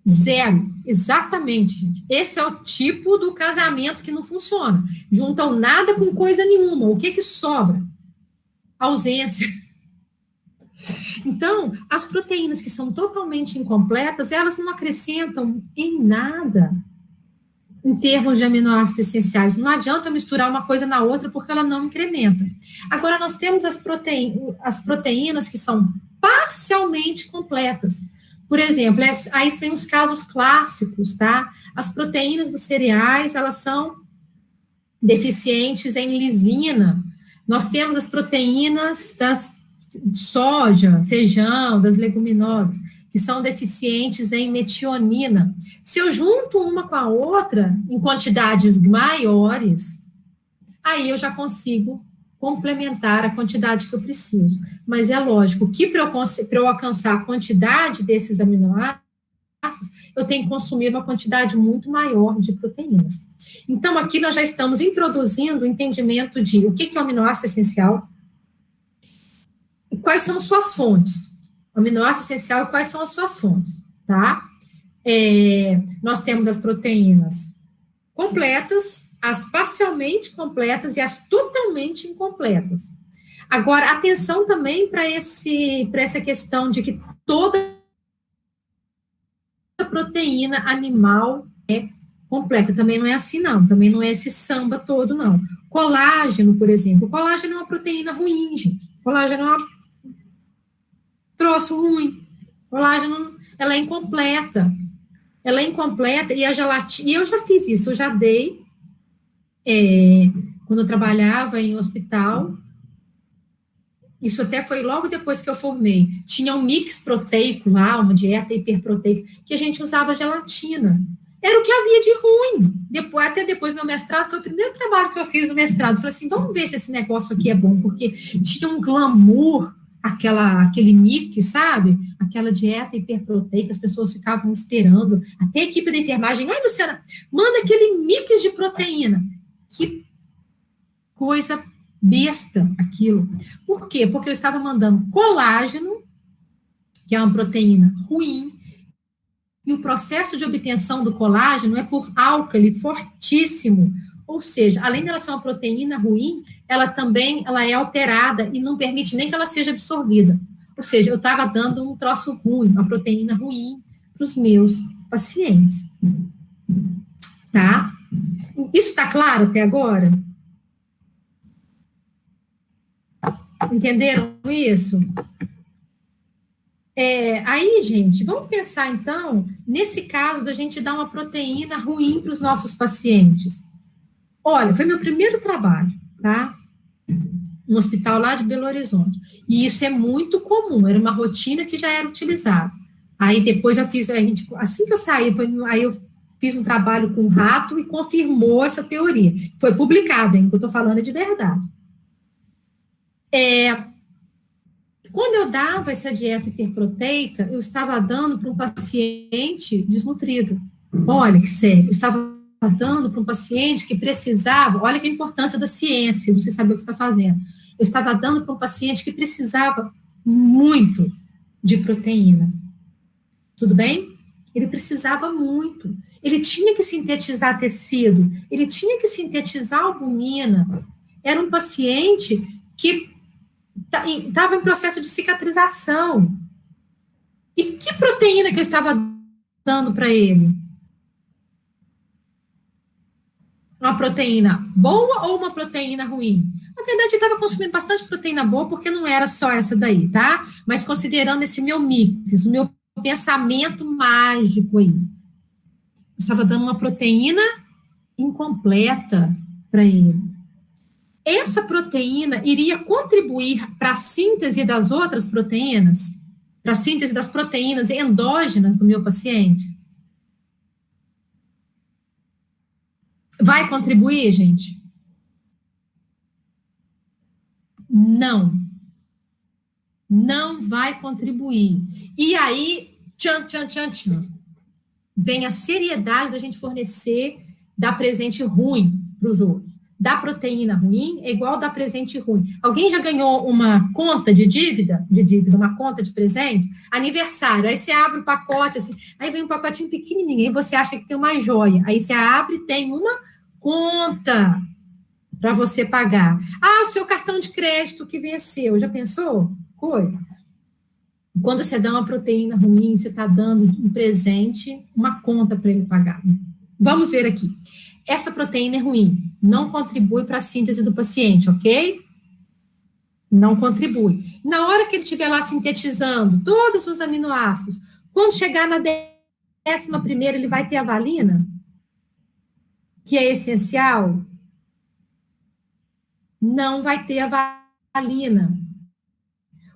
[SPEAKER 1] Zero, exatamente, gente. Esse é o tipo do casamento que não funciona. Juntam nada com coisa nenhuma. O que sobra? Ausência. Então, as proteínas que são totalmente incompletas, elas não acrescentam em nada em termos de aminoácidos essenciais. Não adianta misturar uma coisa na outra porque ela não incrementa. Agora, nós temos as proteínas que são parcialmente completas. Por exemplo, aí tem os casos clássicos, tá? As proteínas dos cereais, elas são deficientes em lisina. Nós temos as proteínas das soja, feijão, das leguminosas, que são deficientes em metionina. Se eu junto uma com a outra em quantidades maiores, aí eu já consigo complementar a quantidade que eu preciso. Mas é lógico que para eu alcançar a quantidade desses aminoácidos, eu tenho que consumir uma quantidade muito maior de proteínas. Então, aqui nós já estamos introduzindo o entendimento de o que é o aminoácido essencial e quais são as suas fontes. O aminoácido essencial e quais são as suas fontes, tá? Nós temos as proteínas completas, as parcialmente completas e as totalmente incompletas. Agora, atenção também para essa questão de que toda proteína animal é completa. Também não é assim, não. Também não é esse samba todo, não. Colágeno, por exemplo. Colágeno é uma proteína ruim, gente. Colágeno é um troço ruim. Colágeno, ela é incompleta. Ela é incompleta e a gelatina... E eu já fiz isso, eu já dei... quando eu trabalhava em hospital, isso até foi logo depois que eu formei, tinha um mix proteico lá, uma dieta hiperproteica, que a gente usava gelatina. Era o que havia de ruim. Até depois do meu mestrado, foi o primeiro trabalho que eu fiz no mestrado. Eu falei assim, vamos ver se esse negócio aqui é bom, porque tinha um glamour, aquele mix, sabe? Aquela dieta hiperproteica, as pessoas ficavam esperando, até a equipe da enfermagem, ai, Luciana, manda aquele mix de proteína. Que coisa besta aquilo. Por quê? Porque eu estava mandando colágeno, que é uma proteína ruim, e o processo de obtenção do colágeno é por álcali fortíssimo. Ou seja, além dela ser uma proteína ruim, ela é alterada e não permite nem que ela seja absorvida. Ou seja, eu estava dando um troço ruim, uma proteína ruim para os meus pacientes. Tá? Isso está claro até agora? Entenderam isso? Aí, gente, vamos pensar, então, nesse caso da gente dar uma proteína ruim para os nossos pacientes. Olha, foi meu primeiro trabalho, tá? No hospital lá de Belo Horizonte. E isso é muito comum, era uma rotina que já era utilizada. Aí depois eu fiz, assim que eu saí, aí eu fiz um trabalho com rato e confirmou essa teoria. Foi publicado, hein? O que eu estou falando é de verdade. Quando eu dava essa dieta hiperproteica, eu estava dando para um paciente desnutrido. Olha que sério, eu estava dando para um paciente que precisava, olha que a importância da ciência, você saber o que está fazendo. Eu estava dando para um paciente que precisava muito de proteína. Tudo bem? Ele precisava muito. Ele tinha que sintetizar tecido, ele tinha que sintetizar albumina. Era um paciente que estava em processo de cicatrização. E que proteína que eu estava dando para ele? Uma proteína boa ou uma proteína ruim? Na verdade, ele estava consumindo bastante proteína boa, porque não era só essa daí, tá? Mas considerando esse meu mix, o meu pensamento mágico aí. Eu estava dando uma proteína incompleta para ele. Essa proteína iria contribuir para a síntese das outras proteínas? Para a síntese das proteínas endógenas do meu paciente? Vai contribuir, gente? Não. Não vai contribuir. E aí, tchan, vem a seriedade da gente fornecer, dar presente ruim para os outros. Dar proteína ruim é igual dar presente ruim. Alguém já ganhou uma conta de dívida, uma conta de presente? Aniversário, aí você abre o pacote, assim, aí vem um pacotinho pequenininho, aí você acha que tem uma joia, aí você abre e tem uma conta para você pagar. Ah, o seu cartão de crédito que venceu, já pensou? Coisa. Quando você dá uma proteína ruim, você está dando um presente, uma conta para ele pagar. Vamos ver aqui. Essa proteína é ruim, não contribui para a síntese do paciente, ok? Não contribui. Na hora que ele estiver lá sintetizando todos os aminoácidos, quando chegar na 11ª, ele vai ter a valina, que é essencial? Não vai ter a valina.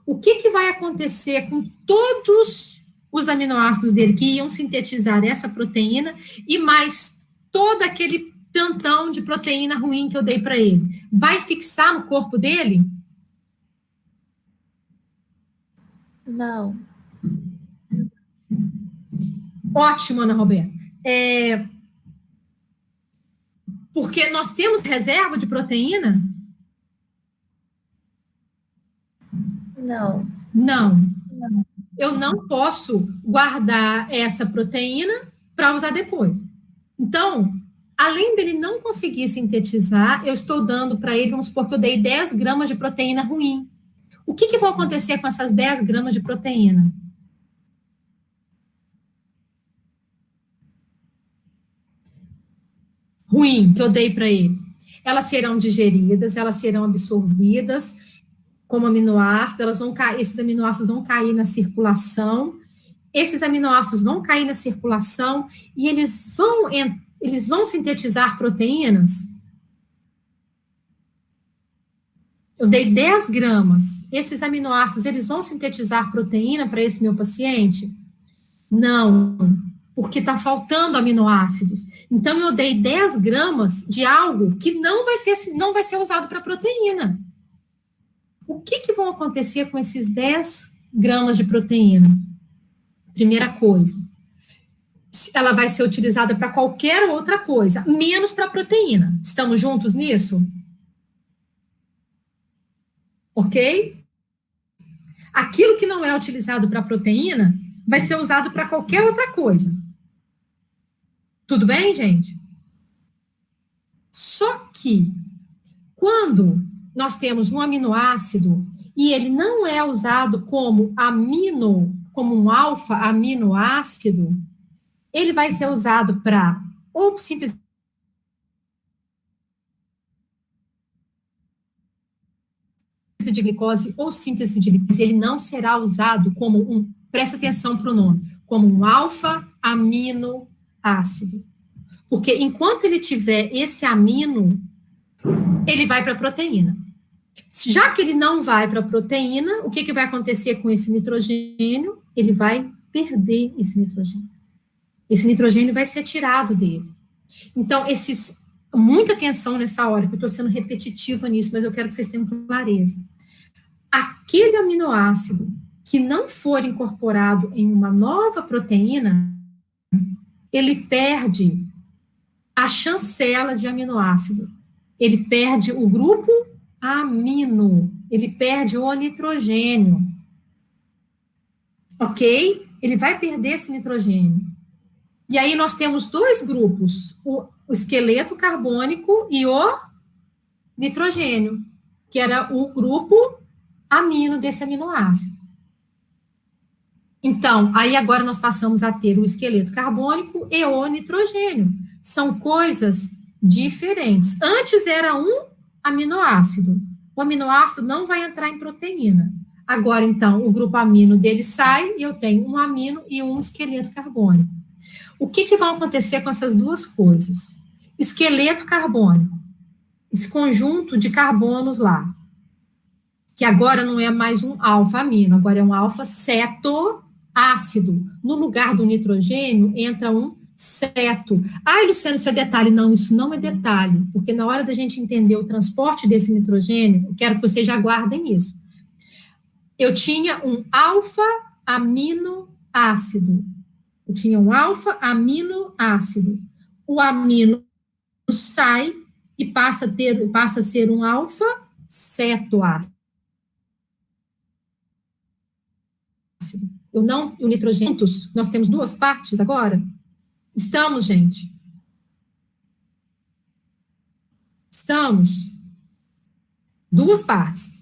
[SPEAKER 1] O que vai acontecer com todos os aminoácidos dele que iam sintetizar essa proteína e mais todo aquele tantão de proteína ruim que eu dei para ele? Vai fixar no corpo dele?
[SPEAKER 3] Não.
[SPEAKER 1] Ótimo, Ana Roberta. Porque nós temos reserva de proteína?
[SPEAKER 3] Não.
[SPEAKER 1] Não. Eu não posso guardar essa proteína para usar depois. Então, além dele não conseguir sintetizar, eu estou dando para ele, vamos supor que eu dei 10 gramas de proteína ruim. O que vai acontecer com essas 10 gramas de proteína? Ruim, que eu dei para ele. Elas serão digeridas, elas serão absorvidas como aminoácido, esses aminoácidos vão cair na circulação, esses aminoácidos vão cair na circulação e eles vão sintetizar proteínas. Eu dei 10 gramas, esses aminoácidos, eles vão sintetizar proteína para esse meu paciente? Não, porque está faltando aminoácidos. Então, eu dei 10 gramas de algo que não vai ser usado para proteína. O que vão acontecer com esses 10 gramas de proteína? Primeira coisa, ela vai ser utilizada para qualquer outra coisa, menos para proteína. Estamos juntos nisso? Ok? Aquilo que não é utilizado para proteína vai ser usado para qualquer outra coisa. Tudo bem, gente? Só que, quando nós temos um aminoácido e ele não é usado como um alfa-aminoácido, ele vai ser usado para ou síntese de glicose ou síntese de lipídios. Ele não será usado como presta atenção para o nome, como um alfa-aminoácido. Porque enquanto ele tiver esse amino, ele vai para a proteína. Já que ele não vai para a proteína, o que vai acontecer com esse nitrogênio? Ele vai perder esse nitrogênio. Esse nitrogênio vai ser tirado dele. Então, muita atenção nessa hora, que eu estou sendo repetitiva nisso, mas eu quero que vocês tenham clareza. Aquele aminoácido que não for incorporado em uma nova proteína, ele perde a chancela de aminoácido. Ele perde o grupo amino, ele perde o nitrogênio. Ok? Ele vai perder esse nitrogênio. E aí nós temos dois grupos, o esqueleto carbônico e o nitrogênio, que era o grupo amino desse aminoácido. Então, aí agora nós passamos a ter o esqueleto carbônico e o nitrogênio. São coisas diferentes. Antes era um aminoácido. O aminoácido não vai entrar em proteína. Agora, então, o grupo amino dele sai e eu tenho um amino e um esqueleto carbônico. O que vai acontecer com essas duas coisas? Esqueleto carbônico, esse conjunto de carbonos lá, que agora não é mais um alfa-amino, agora é um alfa-cetoácido. No lugar do nitrogênio, entra um ceto. Luciano, isso é detalhe. Não, isso não é detalhe, porque na hora da gente entender o transporte desse nitrogênio, eu quero que vocês já guardem isso. Eu tinha um alfa-aminoácido. Eu tinha um alfa-aminoácido. O amino sai e passa a ser um alfa-cetoácido. O nitrogênio, nós temos duas partes agora? Estamos, gente? Estamos? Duas partes.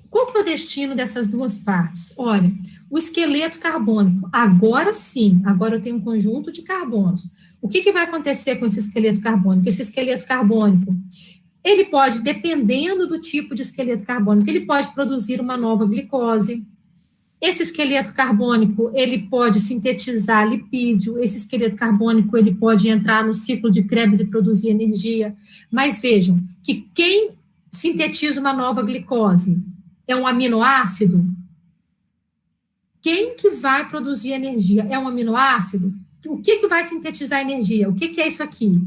[SPEAKER 1] Qual que é o destino dessas duas partes? Olha, o esqueleto carbônico, agora sim, agora eu tenho um conjunto de carbonos. O que vai acontecer com esse esqueleto carbônico? Esse esqueleto carbônico, ele pode, dependendo do tipo de esqueleto carbônico, ele pode produzir uma nova glicose. Esse esqueleto carbônico, ele pode sintetizar lipídio, esse esqueleto carbônico, ele pode entrar no ciclo de Krebs e produzir energia. Mas vejam, que quem sintetiza uma nova glicose é um aminoácido? Quem que vai produzir energia? É um aminoácido? O que vai sintetizar energia? O que é isso aqui?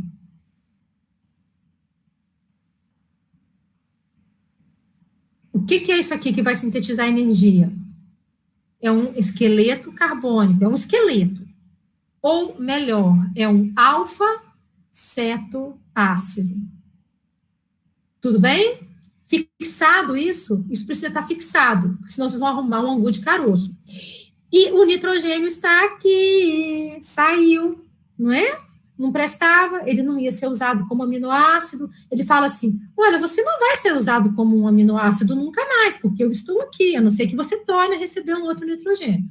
[SPEAKER 1] O que é isso aqui que vai sintetizar energia? É um esqueleto carbônico, é um esqueleto. Ou, melhor, é um alfa-cetoácido. Tudo bem? Fixado isso? Isso precisa estar fixado, porque senão vocês vão arrumar um angu de caroço. E o nitrogênio está aqui, saiu, não é? Não prestava, ele não ia ser usado como aminoácido. Ele fala assim, olha, você não vai ser usado como um aminoácido nunca mais, porque eu estou aqui, a não ser que você torne a receber um outro nitrogênio.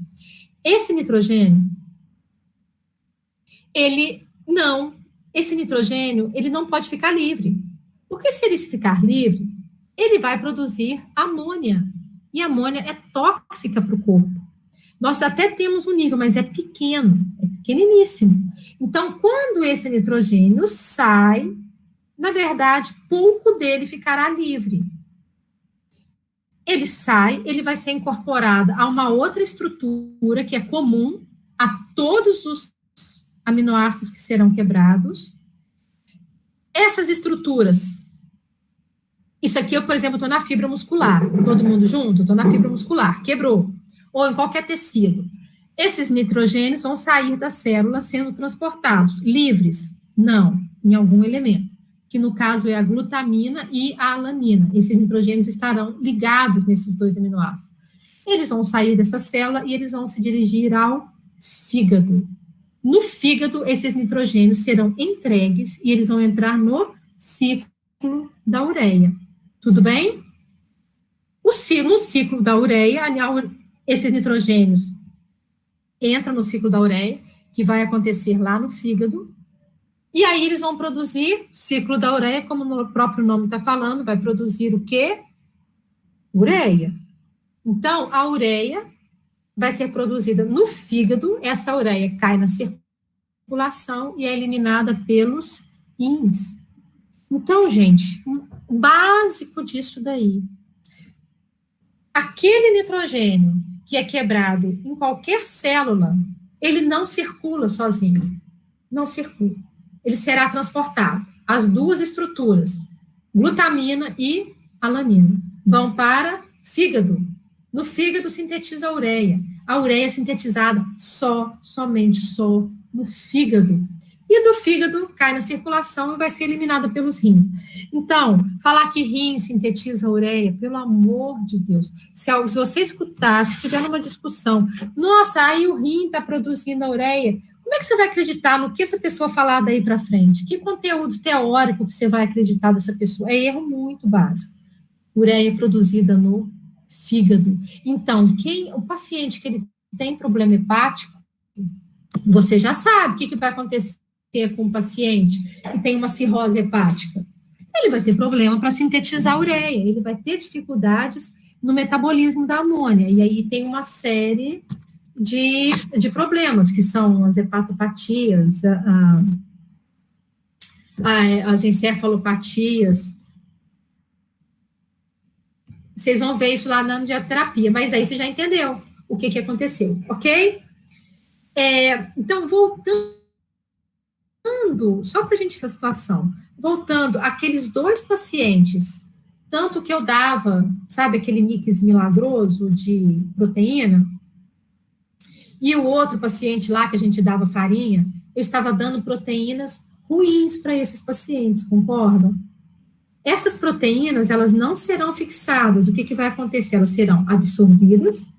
[SPEAKER 1] Esse nitrogênio, esse nitrogênio, ele não pode ficar livre. Porque se ele ficar livre, ele vai produzir amônia. E a amônia é tóxica para o corpo. Nós até temos um nível, mas é pequeno, é pequeniníssimo. Então, quando esse nitrogênio sai, na verdade, pouco dele ficará livre. Ele sai, ele vai ser incorporado a uma outra estrutura que é comum a todos os aminoácidos que serão quebrados. Essas estruturas, isso aqui, eu, por exemplo, estou na fibra muscular, todo mundo junto? Estou na fibra muscular, quebrou. Ou em qualquer tecido. Esses nitrogênios vão sair da célula sendo transportados, livres? Não, em algum elemento, que no caso é a glutamina e a alanina. Esses nitrogênios estarão ligados nesses dois aminoácidos. Eles vão sair dessa célula e eles vão se dirigir ao fígado. No fígado, esses nitrogênios serão entregues e eles vão entrar no ciclo da ureia. Tudo bem? No ciclo da ureia, esses nitrogênios entram no ciclo da ureia, que vai acontecer lá no fígado, e aí eles vão produzir, ciclo da ureia, como o próprio nome está falando, vai produzir o quê? Ureia. Então, a ureia vai ser produzida no fígado, essa ureia cai na circulação e é eliminada pelos rins. Então, gente, o básico disso daí, aquele nitrogênio que é quebrado em qualquer célula, ele não circula sozinho, não circula. Ele será transportado. As duas estruturas, glutamina e alanina, vão para fígado. No fígado sintetiza a ureia. A ureia é sintetizada somente no fígado. E do fígado cai na circulação e vai ser eliminada pelos rins. Então, falar que rim sintetiza a ureia, pelo amor de Deus, se você escutar, se tiver numa discussão, nossa, aí o rim está produzindo a ureia, como é que você vai acreditar no que essa pessoa falar daí para frente? Que conteúdo teórico que você vai acreditar dessa pessoa? É erro muito básico. Ureia é produzida no fígado. Então, o paciente que ele tem problema hepático, você já sabe o que vai acontecer com um paciente que tem uma cirrose hepática. Ele vai ter problema para sintetizar a ureia, ele vai ter dificuldades no metabolismo da amônia, e aí tem uma série de problemas, que são as hepatopatias, as encefalopatias. Vocês vão ver isso lá na angioterapia, mas aí você já entendeu o que aconteceu, ok? Então, voltando, só para a gente ver a situação, voltando, aqueles dois pacientes, tanto que eu dava, sabe, aquele mix milagroso de proteína, e o outro paciente lá que a gente dava farinha, eu estava dando proteínas ruins para esses pacientes, concordam? Essas proteínas, elas não serão fixadas, o que vai acontecer? Elas serão absorvidas,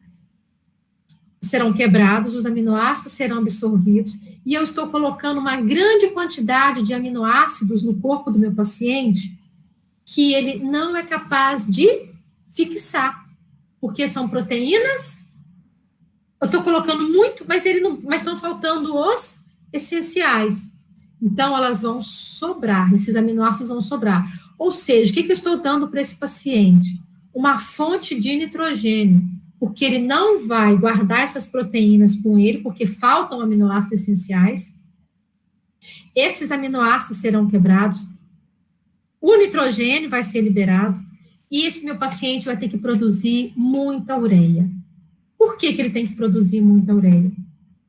[SPEAKER 1] serão quebrados, os aminoácidos serão absorvidos, e eu estou colocando uma grande quantidade de aminoácidos no corpo do meu paciente que ele não é capaz de fixar, porque são proteínas, eu estou colocando muito, mas estão faltando os essenciais. Então, elas vão sobrar, esses aminoácidos vão sobrar. Ou seja, o que eu estou dando para esse paciente? Uma fonte de nitrogênio, porque ele não vai guardar essas proteínas com ele, porque faltam aminoácidos essenciais. Esses aminoácidos serão quebrados, o nitrogênio vai ser liberado, e esse meu paciente vai ter que produzir muita ureia. Por que ele tem que produzir muita ureia?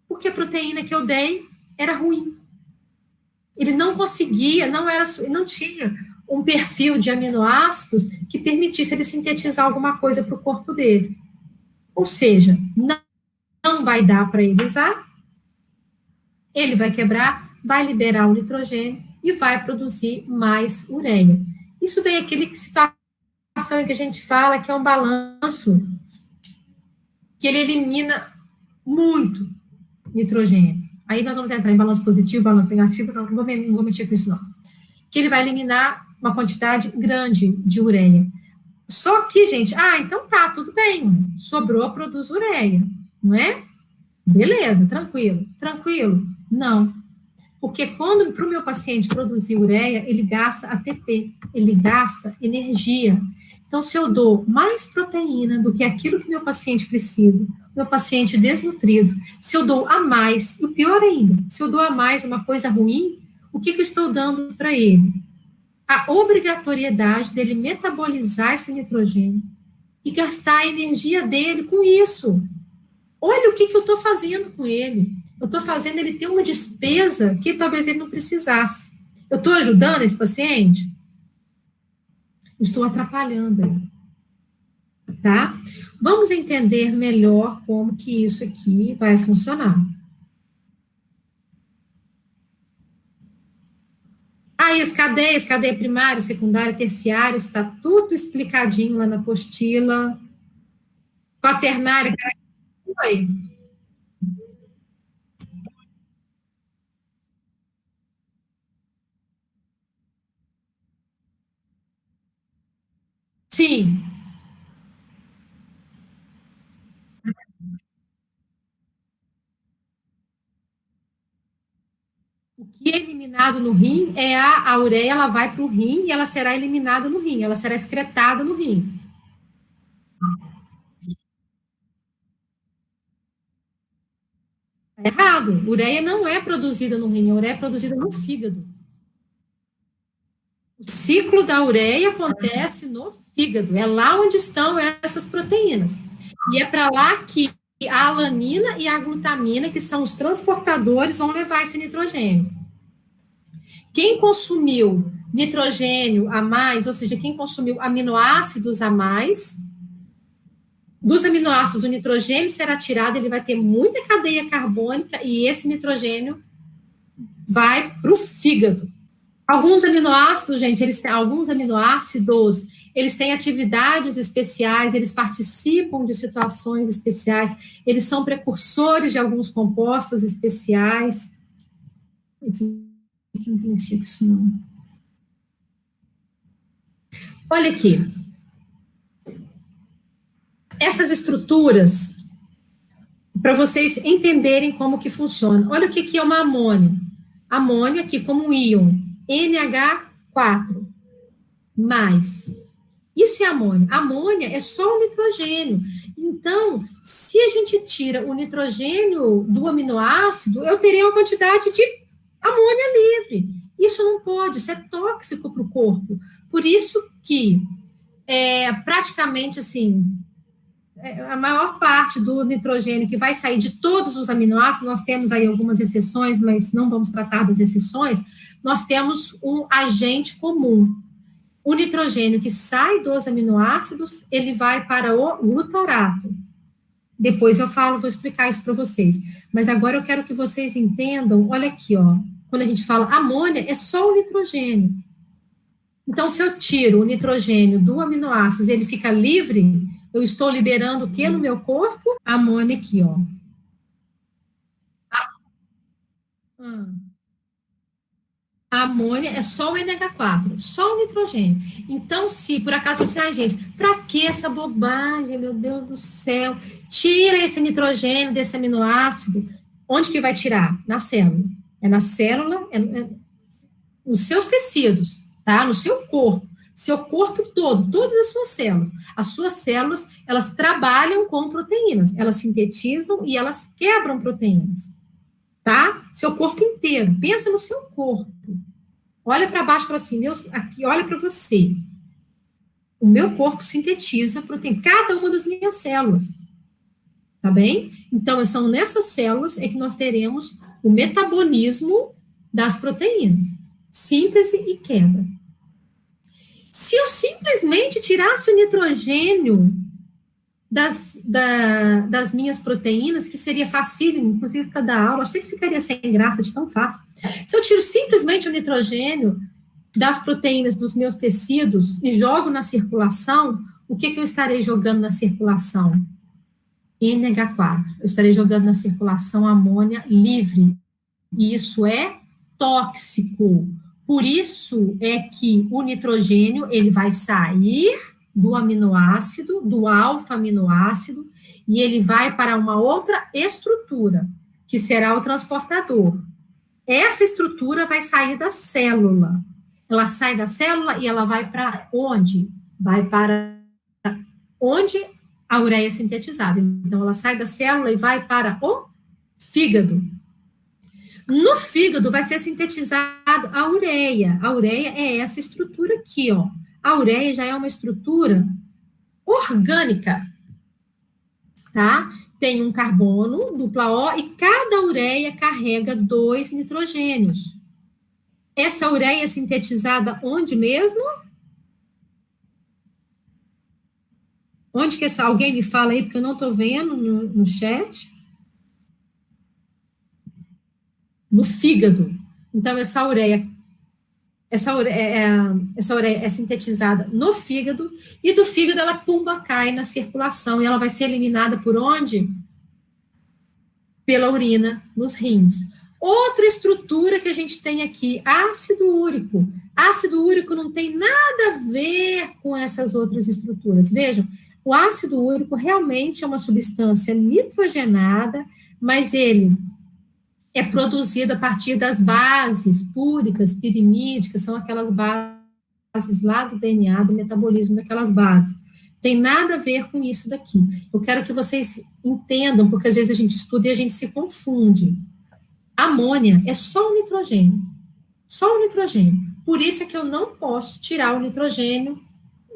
[SPEAKER 1] Porque a proteína que eu dei era ruim. Ele não conseguia, não tinha um perfil de aminoácidos que permitisse ele sintetizar alguma coisa para o corpo dele. Ou seja, não vai dar para ele usar, ele vai quebrar, vai liberar o nitrogênio e vai produzir mais ureia. Isso daí é aquela situação em que a gente fala que é um balanço que ele elimina muito nitrogênio. Aí nós vamos entrar em balanço positivo, balanço negativo, não vou mexer com isso não. Que ele vai eliminar uma quantidade grande de ureia. Só que, gente, então tá, tudo bem, sobrou, produz ureia, não é? Beleza, tranquilo. Tranquilo? Não. Porque quando para o meu paciente produzir ureia, ele gasta ATP, ele gasta energia. Então, se eu dou mais proteína do que aquilo que meu paciente precisa, meu paciente desnutrido, se eu dou a mais, e o pior ainda, se eu dou a mais uma coisa ruim, o que eu estou dando para ele? A obrigatoriedade dele metabolizar esse nitrogênio e gastar a energia dele com isso. Olha o que eu estou fazendo com ele. Eu estou fazendo ele ter uma despesa que talvez ele não precisasse. Eu estou ajudando esse paciente? Estou atrapalhando ele. Tá? Vamos entender melhor como que isso aqui vai funcionar. Aí as cadeias, cadeia primária, secundária, terciária, está tudo explicadinho lá na apostila. Quaternária, oi. Sim. O que é eliminado no rim é a ureia, ela vai para o rim e ela será eliminada no rim, ela será excretada no rim. Tá errado. Ureia não é produzida no rim, a ureia é produzida no fígado. O ciclo da ureia acontece no fígado, é lá onde estão essas proteínas. E é para lá que a alanina e a glutamina, que são os transportadores, vão levar esse nitrogênio. Quem consumiu nitrogênio a mais, ou seja, quem consumiu aminoácidos a mais, dos aminoácidos, o nitrogênio será tirado, ele vai ter muita cadeia carbônica e esse nitrogênio vai para o fígado. Alguns aminoácidos, gente, alguns aminoácidos, eles têm atividades especiais, eles participam de situações especiais, eles são precursores de alguns compostos especiais. Não tem isso, não. Olha aqui. Essas estruturas, para vocês entenderem como que funciona. Olha o que é uma amônia. Amônia aqui como um íon, NH4+. Isso é amônia. Amônia é só o nitrogênio. Então, se a gente tira o nitrogênio do aminoácido, eu terei uma quantidade de amônia livre. Isso não pode, isso é tóxico para o corpo. Por isso que, praticamente, assim, a maior parte do nitrogênio que vai sair de todos os aminoácidos, nós temos aí algumas exceções, mas não vamos tratar das exceções, nós temos um agente comum. O nitrogênio que sai dos aminoácidos, ele vai para o glutarato. Depois eu vou explicar isso para vocês. Mas agora eu quero que vocês entendam, olha aqui, ó, quando a gente fala amônia, é só o nitrogênio. Então, se eu tiro o nitrogênio do aminoácido e ele fica livre, eu estou liberando o que no meu corpo? A amônia aqui, ó. A amônia é só o NH4, só o nitrogênio. Então, se por acaso você, gente, para que essa bobagem, meu Deus do céu? Tira esse nitrogênio desse aminoácido. Onde que vai tirar? Na célula. É na célula, nos seus tecidos, tá? No seu corpo. Seu corpo todo, todas as suas células. As suas células, elas trabalham com proteínas. Elas sintetizam e elas quebram proteínas. Tá? Seu corpo inteiro. Pensa no seu corpo. Olha para baixo e fala assim, aqui, olha para você. O meu corpo sintetiza proteína, cada uma das minhas células. Tá bem? Então, são nessas células que nós teremos o metabolismo das proteínas. Síntese e quebra. Se eu simplesmente tirasse o nitrogênio das minhas proteínas, que seria facílimo, inclusive para dar aula, acho que ficaria sem graça de tão fácil. Se eu tiro simplesmente o nitrogênio das proteínas dos meus tecidos e jogo na circulação, o que eu estarei jogando na circulação? NH4. Eu estarei jogando na circulação amônia livre. E isso é tóxico. Por isso é que o nitrogênio, ele vai sair do aminoácido, do alfa-aminoácido, e ele vai para uma outra estrutura, que será o transportador. Essa estrutura vai sair da célula. Ela sai da célula e ela vai para onde? Vai para onde a ureia é sintetizada. Então, ela sai da célula e vai para o fígado. No fígado vai ser sintetizado a ureia. A ureia é essa estrutura aqui, ó. A ureia já é uma estrutura orgânica, tá? Tem um carbono, dupla O, e cada ureia carrega 2 nitrogênios. Essa ureia é sintetizada onde mesmo? Onde que alguém me fala aí, porque eu não estou vendo no chat. No fígado. Então, essa ureia é sintetizada no fígado, e do fígado ela, pumba, cai na circulação, e ela vai ser eliminada por onde? Pela urina, nos rins. Outra estrutura que a gente tem aqui, ácido úrico. Ácido úrico não tem nada a ver com essas outras estruturas. Vejam, o ácido úrico realmente é uma substância nitrogenada, mas ele é produzido a partir das bases púricas, pirimídicas, são aquelas bases lá do DNA, do metabolismo daquelas bases. Tem nada a ver com isso daqui. Eu quero que vocês entendam, porque às vezes a gente estuda e a gente se confunde. Amônia é só o nitrogênio. Só o nitrogênio. Por isso é que eu não posso tirar o nitrogênio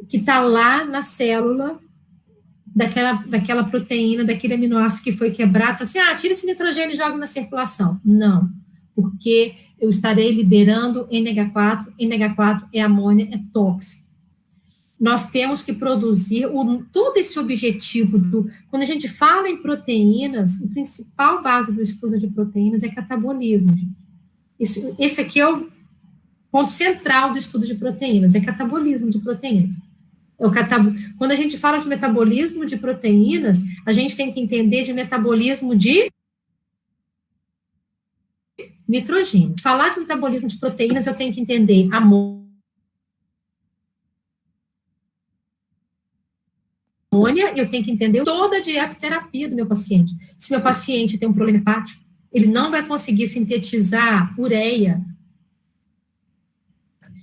[SPEAKER 1] que está lá na célula daquela proteína, daquele aminoácido que foi quebrado, assim, tira esse nitrogênio e joga na circulação. Não, porque eu estarei liberando NH4, NH4 é amônia, é tóxico. Nós temos que produzir todo esse objetivo quando a gente fala em proteínas, a principal base do estudo de proteínas é catabolismo, gente. Esse aqui é o ponto central do estudo de proteínas, é catabolismo de proteínas. Quando a gente fala de metabolismo de proteínas, a gente tem que entender de metabolismo de nitrogênio. Falar de metabolismo de proteínas, eu tenho que entender amônia, eu tenho que entender toda a dietoterapia do meu paciente. Se meu paciente tem um problema hepático, ele não vai conseguir sintetizar ureia.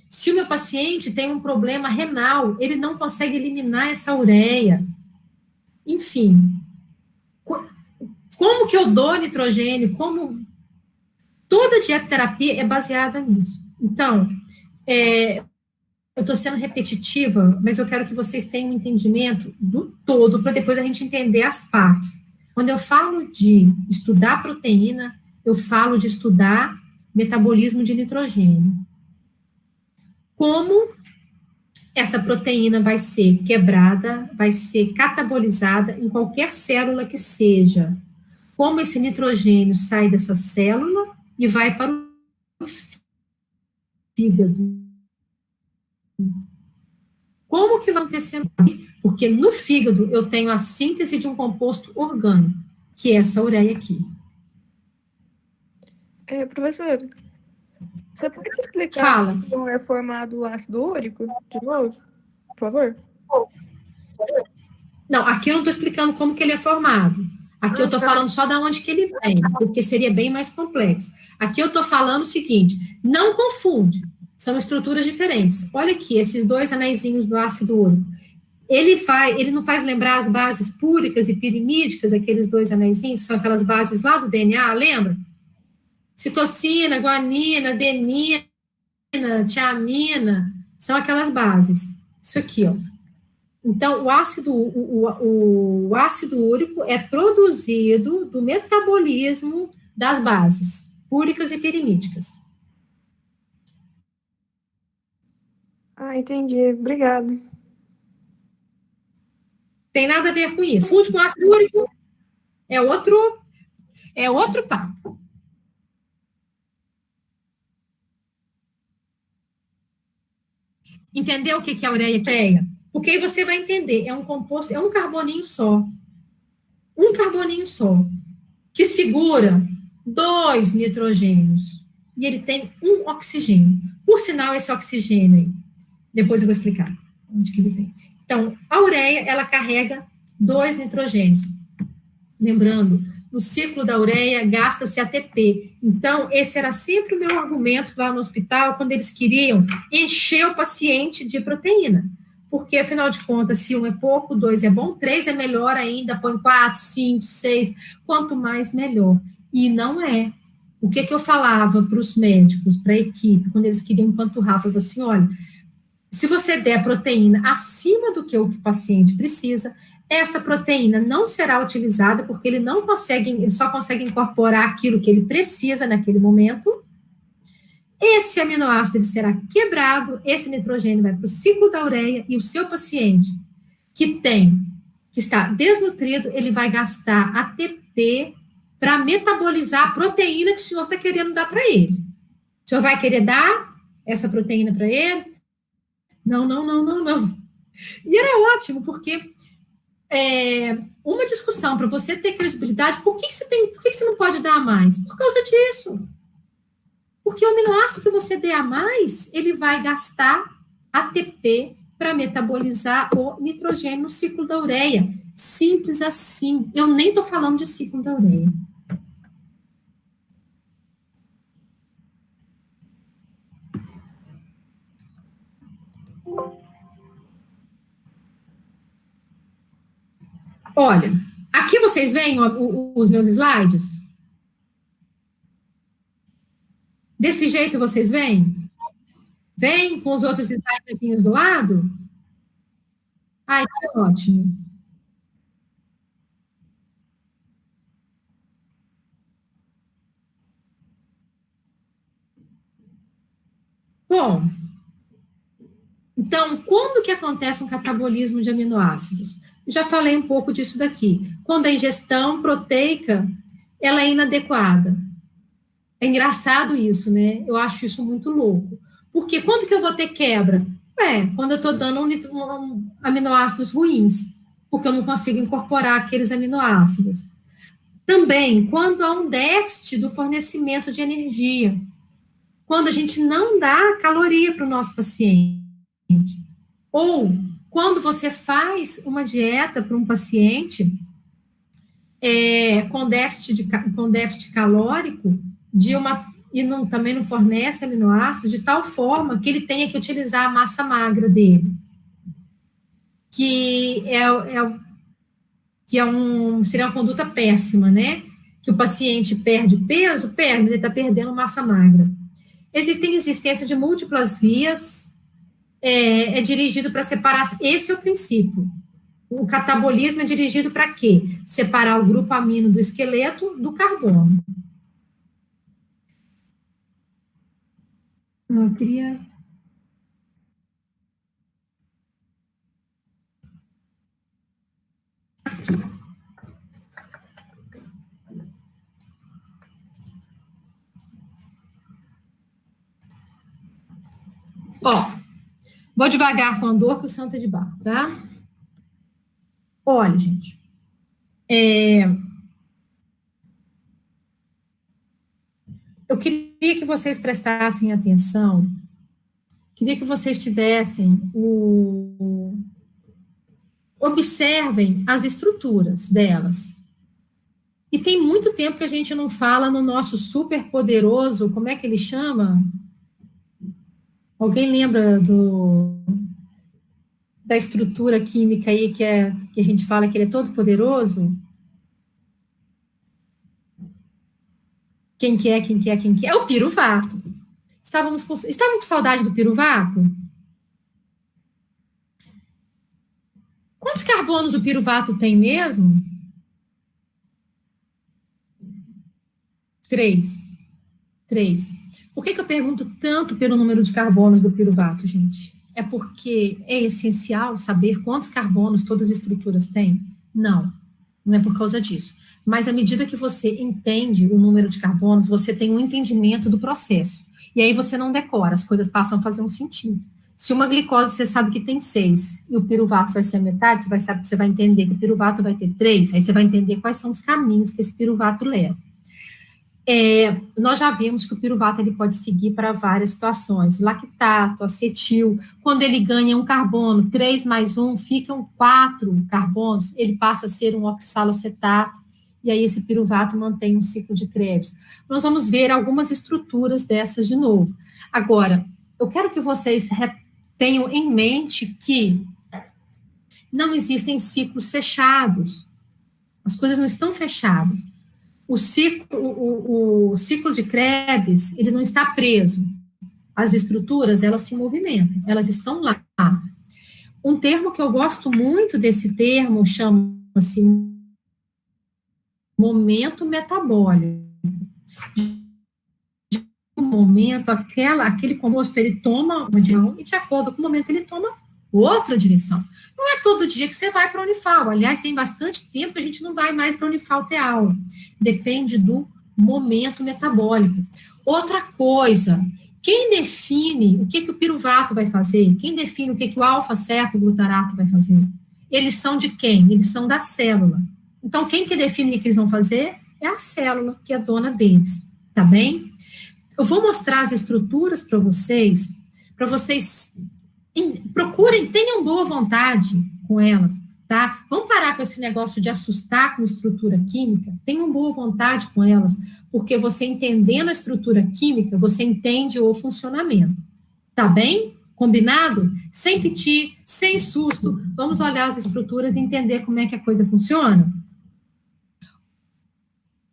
[SPEAKER 1] Se o meu paciente tem um problema renal, ele não consegue eliminar essa ureia. Enfim, como que eu dou nitrogênio? Toda dietoterapia é baseada nisso. Então, eu estou sendo repetitiva, mas eu quero que vocês tenham um entendimento do todo, para depois a gente entender as partes. Quando eu falo de estudar proteína, eu falo de estudar metabolismo de nitrogênio. Como essa proteína vai ser quebrada, vai ser catabolizada em qualquer célula que seja. Como esse nitrogênio sai dessa célula e vai para o fígado. Como que vai acontecendo? Porque no fígado eu tenho a síntese de um composto orgânico, que é essa ureia aqui.
[SPEAKER 2] Professora, você pode explicar como é formado o ácido úrico, de novo, por favor?
[SPEAKER 1] Não, aqui eu não estou explicando como que ele é formado. Aqui eu estou falando só de onde que ele vem, porque seria bem mais complexo. Aqui eu estou falando o seguinte, não confunde, são estruturas diferentes. Olha aqui, esses dois anéisinhos do ácido úrico. Ele não faz lembrar as bases púricas e pirimídicas, aqueles dois anéisinhos, são aquelas bases lá do DNA, lembra? Citocina, guanina, adenina, tiamina, são aquelas bases. Isso aqui, ó. Então, o ácido úrico é produzido do metabolismo das bases púricas e pirimídicas.
[SPEAKER 2] Entendi. Obrigada.
[SPEAKER 1] Tem nada a ver com isso. Funde com ácido úrico é outro papo. Entendeu o que é a ureia? Porque aí você vai entender, é um composto, é um carboninho só. Um carboninho só, que segura 2 nitrogênios. E ele tem um oxigênio. Por sinal, esse oxigênio aí, depois eu vou explicar onde que ele vem. Então, a ureia, ela carrega 2 nitrogênios. Lembrando, no ciclo da ureia, gasta-se ATP. Então, esse era sempre o meu argumento lá no hospital, quando eles queriam encher o paciente de proteína. Porque, afinal de contas, se 1 é pouco, 2 é bom, 3 é melhor ainda, põe 4, 5, 6, quanto mais, melhor. E não é. O que eu falava para os médicos, para a equipe, quando eles queriam empanturrar, eu falava assim, olha, se você der proteína acima do que o paciente precisa, essa proteína não será utilizada, porque ele só consegue incorporar aquilo que ele precisa naquele momento. Esse aminoácido ele será quebrado, esse nitrogênio vai para o ciclo da ureia, e o seu paciente que está desnutrido, ele vai gastar ATP para metabolizar a proteína que o senhor está querendo dar para ele. O senhor vai querer dar essa proteína para ele? Não. E era ótimo, porque uma discussão para você ter credibilidade, por que você não pode dar mais? Por causa disso. Porque o aminoácido que você der a mais, ele vai gastar ATP para metabolizar o nitrogênio no ciclo da ureia. Simples assim. Eu nem estou falando de ciclo da ureia. Olha, aqui vocês veem os meus slides? Desse jeito vocês veem? Vem com os outros slidezinhos do lado? Ai, que ótimo. Bom, então, quando que acontece um catabolismo de aminoácidos? Já falei um pouco disso daqui. Quando a ingestão proteica, ela é inadequada. É engraçado isso, né? Eu acho isso muito louco. Porque quando que eu vou ter quebra? Quando eu estou dando aminoácidos ruins, porque eu não consigo incorporar aqueles aminoácidos. Também, quando há um déficit do fornecimento de energia. Quando a gente não dá caloria para o nosso paciente. Ou quando você faz uma dieta para um paciente com déficit calórico e também não fornece aminoácidos, de tal forma que ele tenha que utilizar a massa magra dele, que seria uma conduta péssima, né? Que o paciente perde peso, ele está perdendo massa magra. Existem existência de múltiplas vias, é dirigido para separar, esse é o princípio. O catabolismo é dirigido para quê? Separar o grupo amino do esqueleto do carbono. Eu queria... Ó, vou devagar com a dor que o santo é de barro, tá? Olha, gente, eu queria que vocês prestassem atenção, queria que vocês tivessem observem as estruturas delas. E tem muito tempo que a gente não fala no nosso super poderoso, como é que ele chama? Alguém lembra da estrutura química aí que a gente fala que ele é todo poderoso? Quem que é? É o piruvato. Estavam com saudade do piruvato? Quantos carbonos o piruvato tem mesmo? 3. Por que eu pergunto tanto pelo número de carbonos do piruvato, gente? É porque é essencial saber quantos carbonos todas as estruturas têm? Não é por causa disso. Mas à medida que você entende o número de carbonos, você tem um entendimento do processo. E aí você não decora, as coisas passam a fazer um sentido. Se uma glicose você sabe que tem 6 e o piruvato vai ser a metade, você vai entender que o piruvato vai ter 3, aí você vai entender quais são os caminhos que esse piruvato leva. Nós já vimos que o piruvato ele pode seguir para várias situações, lactato, acetil, quando ele ganha um carbono, 3 mais 1, ficam 4 carbonos, ele passa a ser um oxalacetato, e aí esse piruvato mantém um ciclo de Krebs. Nós vamos ver algumas estruturas dessas de novo. Agora, eu quero que vocês tenham em mente que não existem ciclos fechados, as coisas não estão fechadas. O ciclo de Krebs, ele não está preso. As estruturas, elas se movimentam, elas estão lá. Um termo que eu gosto muito desse termo chama-se momento metabólico. De um momento, aquele composto, ele toma uma direção e de acordo com o momento ele toma outra direção. Não é todo dia que você vai para a Unifal. Aliás, tem bastante tempo que a gente não vai mais para a Unifal ter aula. Depende do momento metabólico. Outra coisa, quem define o que o piruvato vai fazer? Quem define o que o alfa-cetoglutarato vai fazer? Eles são de quem? Eles são da célula. Então, quem que define o que eles vão fazer? É a célula, que é a dona deles. Tá bem? Eu vou mostrar as estruturas para vocês procurem, tenham boa vontade com elas, tá? Vamos parar com esse negócio de assustar com estrutura química, tenham boa vontade com elas, porque você entendendo a estrutura química, você entende o funcionamento, tá bem? Combinado? Sem piti, sem susto, vamos olhar as estruturas e entender como é que a coisa funciona?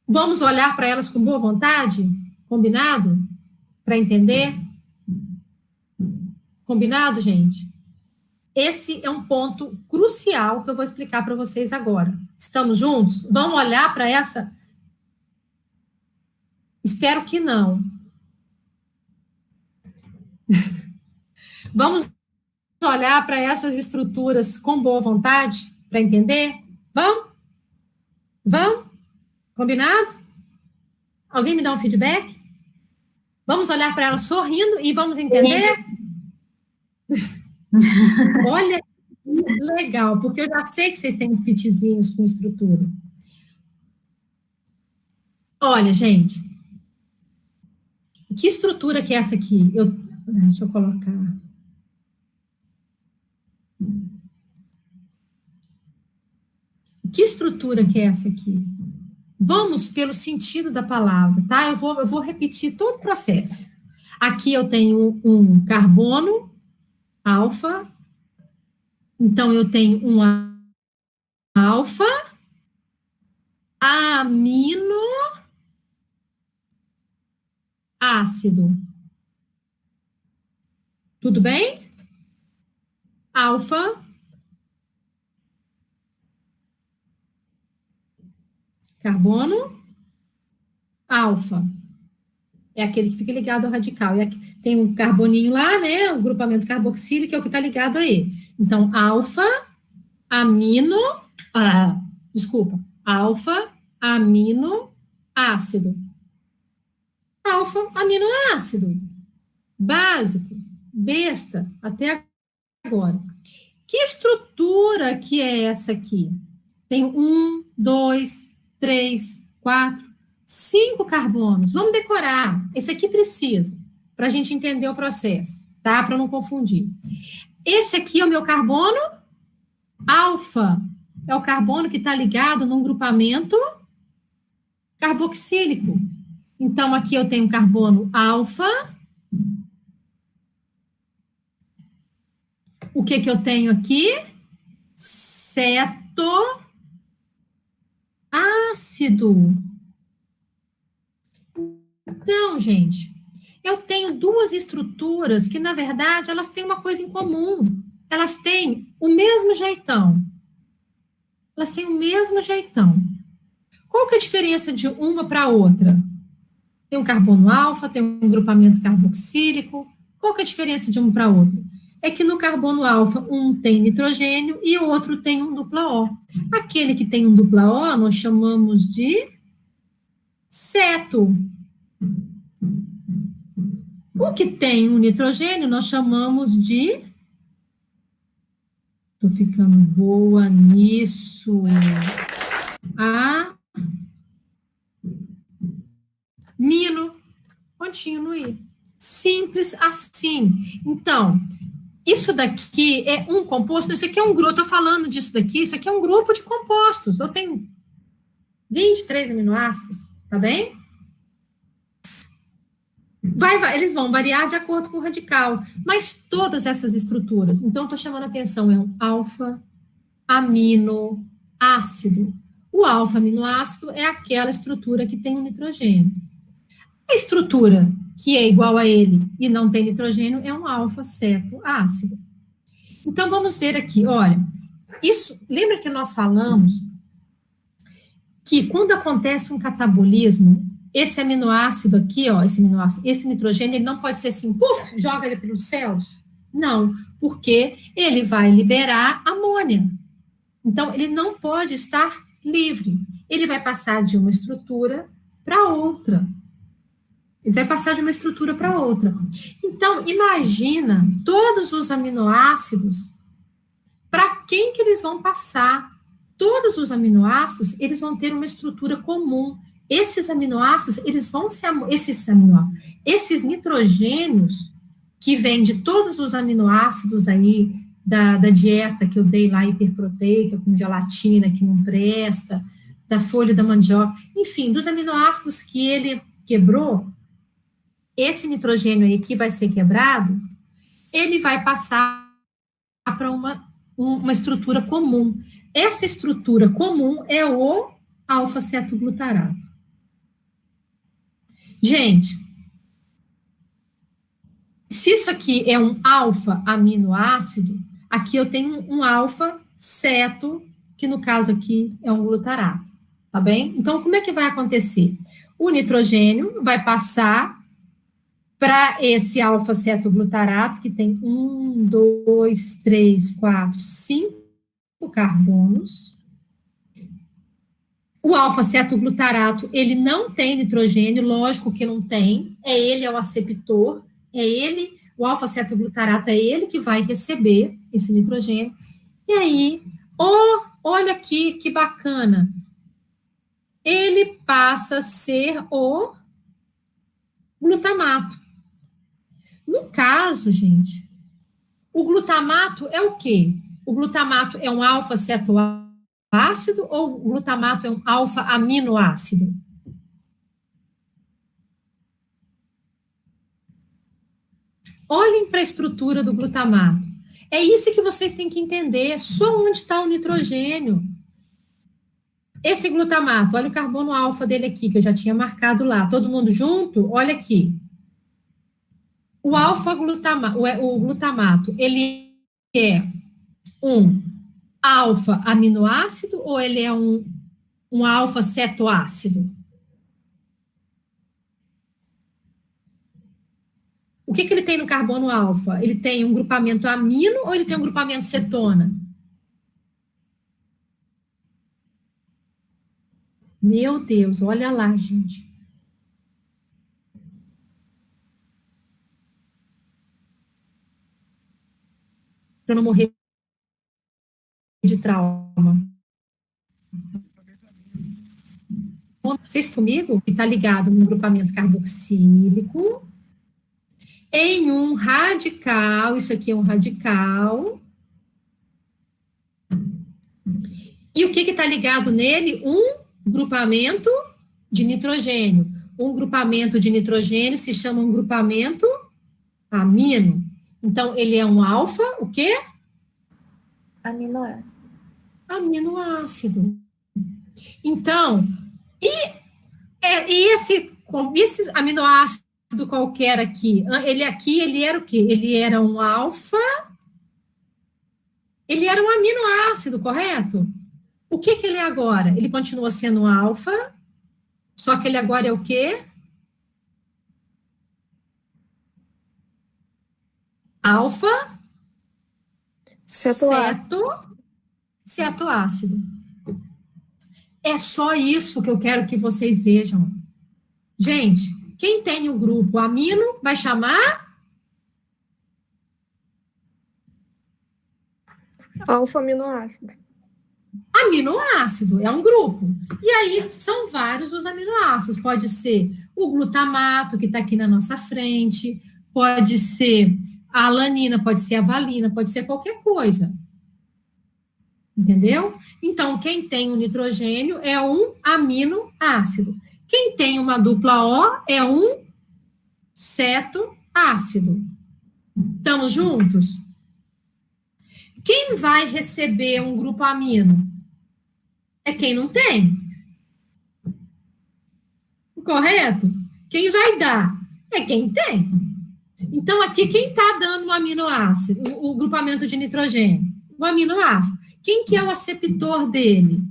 [SPEAKER 1] Vamos olhar para elas com boa vontade? Combinado? Para entender? Combinado, gente? Esse é um ponto crucial que eu vou explicar para vocês agora. Estamos juntos? Vamos olhar para essa? Espero que não. Vamos olhar para essas estruturas com boa vontade para entender? Vamos? Vamos? Combinado? Alguém me dá um feedback? Vamos olhar para elas sorrindo e vamos entender? Olha, legal, porque eu já sei que vocês têm uns pitizinhos com estrutura. Olha, gente, que estrutura que é essa aqui? Deixa eu colocar. Que estrutura que é essa aqui? Vamos pelo sentido da palavra, tá? Eu vou repetir todo o processo. Aqui eu tenho um carbono, alfa. Então, eu tenho um alfa, amino, ácido. Tudo bem? Alfa, carbono, alfa. É aquele que fica ligado ao radical. E aqui tem um carboninho lá, né? O grupamento carboxílico, que é o que está ligado a ele. Então, alfa, amino, alfa, amino, ácido. Alfa, amino, ácido. Básico, besta, até agora. Que estrutura que é essa aqui? Tem 1, 2, 3, 4, 5 carbonos. Vamos decorar. Esse aqui precisa, para a gente entender o processo, tá? Para não confundir. Esse aqui é o meu carbono alfa. É o carbono que está ligado num grupamento carboxílico. Então, aqui eu tenho carbono alfa. O que eu tenho aqui? Cetoácido. Então, gente, eu tenho duas estruturas que, na verdade, elas têm uma coisa em comum. Elas têm o mesmo jeitão. Elas têm o mesmo jeitão. Qual que é a diferença de uma para outra? Tem um carbono alfa, tem um grupamento carboxílico. Qual que é a diferença de uma para outra? É que no carbono alfa, um tem nitrogênio e o outro tem um dupla O. Aquele que tem um dupla O, nós chamamos de ceto. O que tem um nitrogênio, nós chamamos de... Estou ficando boa nisso. Amino. Continue. Simples assim. Então, isso daqui é um composto, isso aqui é um grupo, estou falando disso daqui, isso aqui é um grupo de compostos. Eu tenho 23 aminoácidos, tá bem? Eles vão variar de acordo com o radical, mas todas essas estruturas, então estou chamando a atenção, é um alfa, amino, ácido. O alfa-aminoácido é aquela estrutura que tem o nitrogênio. A estrutura que é igual a ele e não tem nitrogênio é um alfa-cetoácido. Então, vamos ver aqui, olha, isso, lembra que nós falamos que quando acontece um catabolismo, esse aminoácido aqui, ó, esse nitrogênio, ele não pode ser assim, puf, joga ele pelos céus. Não, porque ele vai liberar amônia. Então, ele não pode estar livre. Ele vai passar de uma estrutura para outra. Ele vai passar de uma estrutura para outra. Então, imagina todos os aminoácidos, para quem que eles vão passar? Todos os aminoácidos, eles vão ter uma estrutura comum. esses aminoácidos, eles vão ser, esses nitrogênios que vêm de todos os aminoácidos aí da dieta que eu dei lá, hiperproteica, com gelatina que não presta, da folha da mandioca, enfim, dos aminoácidos que ele quebrou, esse nitrogênio aí que vai ser quebrado, ele vai passar para uma estrutura comum. Essa estrutura comum é o alfa-cetoglutarato. Gente, se isso aqui é um alfa-aminoácido, aqui eu tenho um alfa-ceto, que no caso aqui é um glutarato, tá bem? Então, como é que vai acontecer? O nitrogênio vai passar para esse alfa-cetoglutarato, que tem 1, 2, 3, 4, 5 carbonos. O alfa-cetoglutarato, ele não tem nitrogênio, lógico que não tem, ele é o aceptor, o alfa-cetoglutarato é ele que vai receber esse nitrogênio. E aí, olha aqui que bacana, ele passa a ser o glutamato. No caso, gente, o glutamato é o quê? O glutamato é um alfa-cetoácido ou o glutamato é um alfa-aminoácido? Olhem para a estrutura do glutamato. É isso que vocês têm que entender, só onde está o nitrogênio. Esse glutamato, olha o carbono alfa dele aqui, que eu já tinha marcado lá. Todo mundo junto? Olha aqui. O glutamato, ele é um alfa-aminoácido ou ele é um alfa-cetoácido? O que ele tem no carbono alfa? Ele tem um grupamento amino ou ele tem um grupamento cetona? Meu Deus, olha lá, gente. Para não morrer de trauma. Vocês comigo? Que está ligado no grupamento carboxílico, em um radical, isso aqui é um radical. E o que está ligado nele? Um grupamento de nitrogênio. Um grupamento de nitrogênio se chama um grupamento amino. Então, ele é um alfa, o quê?
[SPEAKER 3] Aminoácido.
[SPEAKER 1] Aminoácido. Então, esse aminoácido qualquer aqui, ele era o quê? Ele era um alfa, ele era um aminoácido, correto? O que ele é agora? Ele continua sendo um alfa, só que ele agora é o quê? Alfa cetoácido. É só isso que eu quero que vocês vejam. Gente, quem tem o grupo amino vai chamar
[SPEAKER 2] alfa-aminoácido.
[SPEAKER 1] Aminoácido, é um grupo. E aí, são vários os aminoácidos. Pode ser o glutamato, que está aqui na nossa frente, pode ser a alanina, pode ser a valina, pode ser qualquer coisa. Entendeu? Então, quem tem o nitrogênio é um aminoácido. Quem tem uma dupla O é um cetoácido. Estamos juntos? Quem vai receber um grupo amino? É quem não tem. Correto? Quem vai dar? É quem tem. Então, aqui, quem está dando o aminoácido, o grupamento de nitrogênio? O aminoácido. Quem que é o aceptor dele?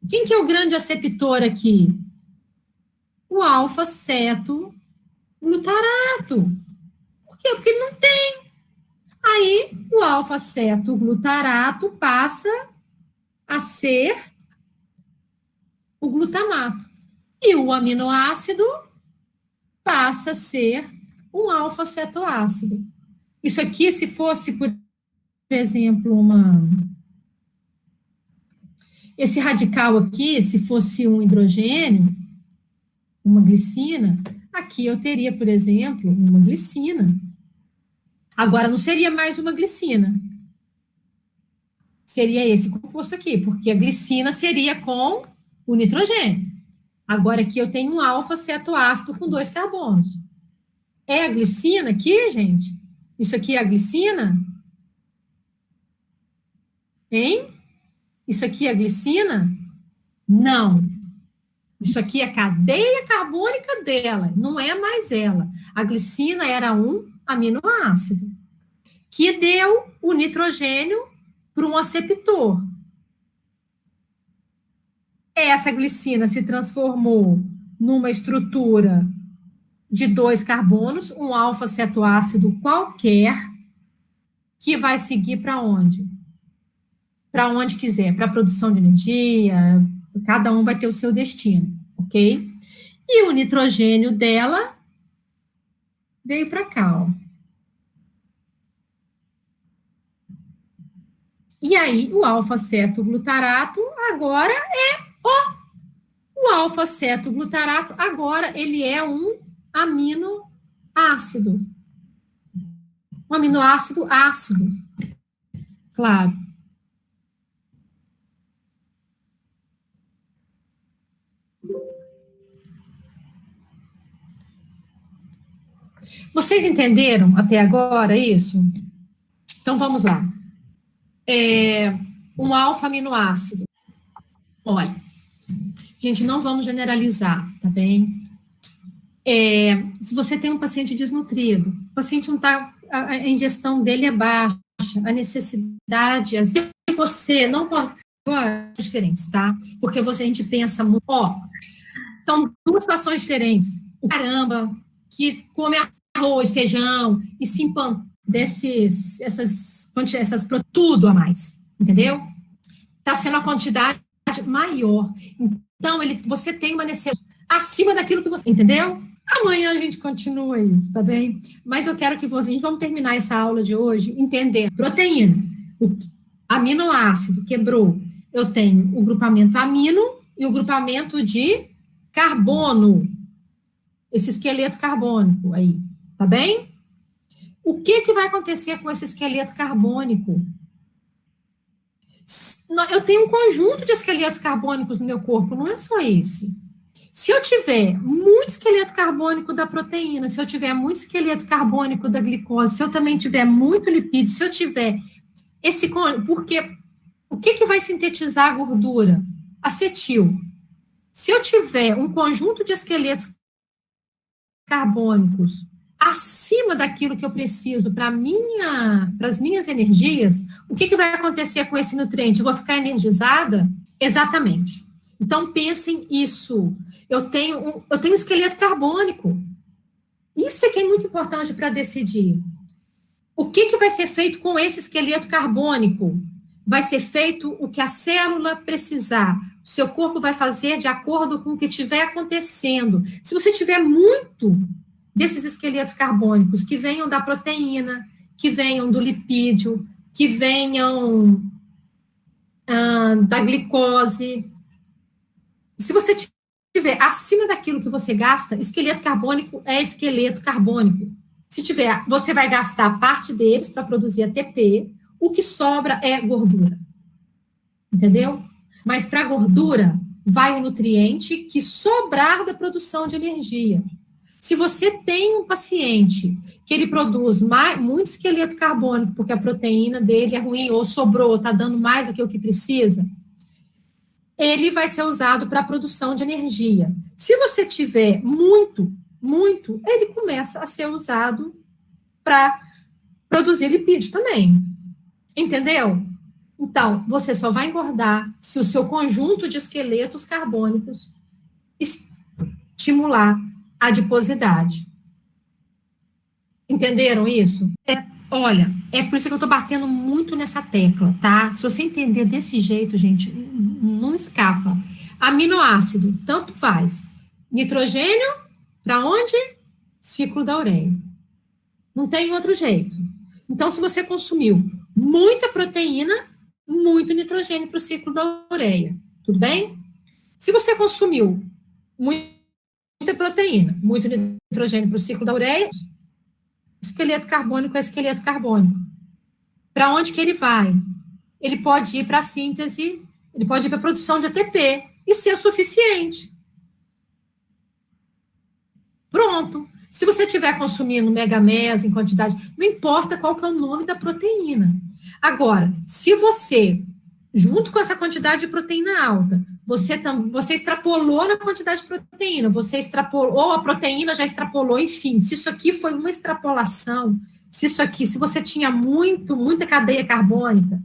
[SPEAKER 1] Quem que é o grande aceptor aqui? O alfa-cetoglutarato. Por quê? Porque ele não tem. Aí, o alfa-cetoglutarato passa a ser o glutamato. E o aminoácido passa a ser um alfa-cetoácido. Isso aqui, se fosse, por exemplo, esse radical aqui, se fosse um hidrogênio, uma glicina, aqui eu teria, por exemplo, uma glicina. Agora, não seria mais uma glicina. Seria esse composto aqui, porque a glicina seria com o nitrogênio. Agora, aqui eu tenho um alfa-cetoácido com 2 carbonos. É a glicina aqui, gente? Isso aqui é a glicina? Hein? Isso aqui é a glicina? Não. Isso aqui é a cadeia carbônica dela, não é mais ela. A glicina era um aminoácido, que deu o nitrogênio para um aceptor. Essa glicina se transformou numa estrutura de 2 carbonos, um alfa-cetoácido qualquer, que vai seguir para onde? Para onde quiser, para a produção de energia, cada um vai ter o seu destino, ok? E o nitrogênio dela veio para cá, ó. E aí, o alfa-cetoglutarato agora é o alfa-cetoglutarato agora ele é um aminoácido. Um aminoácido ácido. Claro. Vocês entenderam até agora isso? Então, vamos lá. Um alfa-aminoácido. Olha, gente, não vamos generalizar, tá bem? Se você tem um paciente desnutrido, o paciente não está, a ingestão dele é baixa, a necessidade, às vezes você não pode, diferentes, tá? Porque a gente pensa muito, são 2 situações diferentes. O caramba, que come arroz, feijão, e se essas tudo a mais, entendeu? Está sendo a quantidade maior. Então, você tem uma necessidade acima daquilo que você, entendeu? Amanhã a gente continua isso, tá bem? Mas eu quero que vocês, vamos terminar essa aula de hoje entendendo. Proteína, o aminoácido quebrou. Eu tenho o grupamento amino e o grupamento de carbono. Esse esqueleto carbônico aí, tá bem? O que vai acontecer com esse esqueleto carbônico? Eu tenho um conjunto de esqueletos carbônicos no meu corpo, não é só esse. Se eu tiver muito esqueleto carbônico da proteína, se eu tiver muito esqueleto carbônico da glicose, se eu também tiver muito lipídio, se eu tiver esse... Porque o que vai sintetizar a gordura? Acetil. Se eu tiver um conjunto de esqueletos carbônicos acima daquilo que eu preciso para as minhas energias, o que vai acontecer com esse nutriente? Eu vou ficar energizada? Exatamente. Então, pensem isso. Eu tenho um esqueleto carbônico. Isso é que é muito importante para decidir. O que vai ser feito com esse esqueleto carbônico? Vai ser feito o que a célula precisar. O seu corpo vai fazer de acordo com o que estiver acontecendo. Se você tiver muito desses esqueletos carbônicos que venham da proteína, que venham do lipídio, que venham da glicose. Se você tiver acima daquilo que você gasta, esqueleto carbônico é esqueleto carbônico. Se tiver, você vai gastar parte deles para produzir ATP, o que sobra é gordura. Entendeu? Mas para a gordura vai o nutriente que sobrar da produção de energia. Se você tem um paciente que ele produz muito esqueleto carbônico, porque a proteína dele é ruim, ou sobrou, está dando mais do que o que precisa, ele vai ser usado para a produção de energia. Se você tiver muito, ele começa a ser usado para produzir lipídio também. Entendeu? Então, você só vai engordar se o seu conjunto de esqueletos carbônicos estimular a adiposidade. Entenderam isso? Olha, é por isso que eu estou batendo muito nessa tecla, tá? Se você entender desse jeito, gente, não escapa. Aminoácido, tanto faz. Nitrogênio, para onde? Ciclo da ureia. Não tem outro jeito. Então, se você consumiu muita proteína, muito nitrogênio para o ciclo da ureia. Tudo bem? Se você consumiu muito muita proteína, muito nitrogênio para o ciclo da ureia, esqueleto carbônico é esqueleto carbônico. Para onde que ele vai? Ele pode ir para a síntese, ele pode ir para a produção de ATP e ser suficiente. Pronto. Se você estiver consumindo megamés em quantidade, não importa qual que é o nome da proteína. Agora, se você, junto com essa quantidade de proteína alta, você extrapolou na quantidade de proteína, você extrapolou, ou a proteína já extrapolou, enfim, se isso aqui foi uma extrapolação, se você tinha muita cadeia carbônica,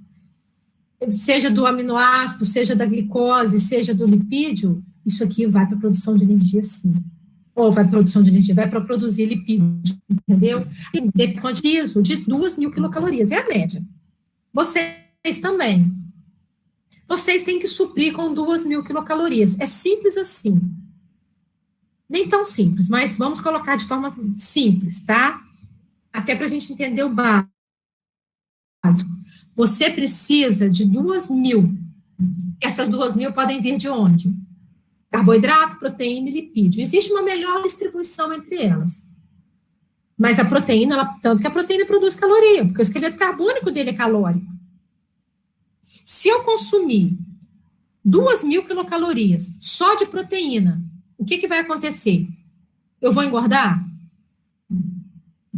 [SPEAKER 1] seja do aminoácido, seja da glicose, seja do lipídio, isso aqui vai para a produção de energia, sim. Ou vai para a produção de energia, vai para produzir lipídio, entendeu? Eu preciso de 2.000 quilocalorias, é a média. Vocês também. Vocês têm que suprir com 2.000 quilocalorias. É simples assim. Nem tão simples, mas vamos colocar de forma simples, tá? Até para a gente entender o básico. Você precisa de 2.000. Essas 2.000 podem vir de onde? Carboidrato, proteína e lipídio. Existe uma melhor distribuição entre elas. Mas a proteína, tanto que a proteína produz caloria, porque o esqueleto carbônico dele é calórico. Se eu consumir 2.000 quilocalorias só de proteína, o que vai acontecer? Eu vou engordar?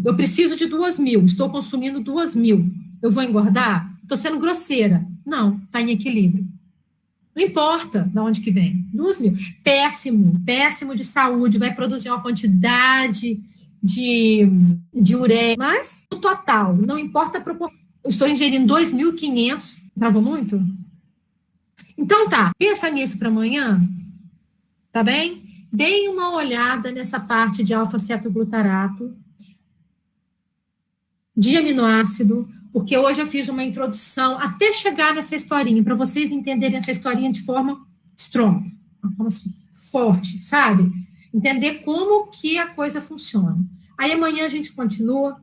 [SPEAKER 1] Eu preciso de 2.000, estou consumindo 2.000. Eu vou engordar? Estou sendo grosseira. Não, está em equilíbrio. Não importa de onde que vem. 2.000. Péssimo de saúde, vai produzir uma quantidade de ureia, mas no total, não importa a proporção. Eu estou ingerindo 2.500, travou muito? Então tá, pensa nisso para amanhã, tá bem? Deem uma olhada nessa parte de alfa-cetoglutarato, de aminoácido, porque hoje eu fiz uma introdução até chegar nessa historinha, para vocês entenderem essa historinha de forma strong, uma forma assim, forte, sabe? Entender como que a coisa funciona. Aí amanhã a gente continua.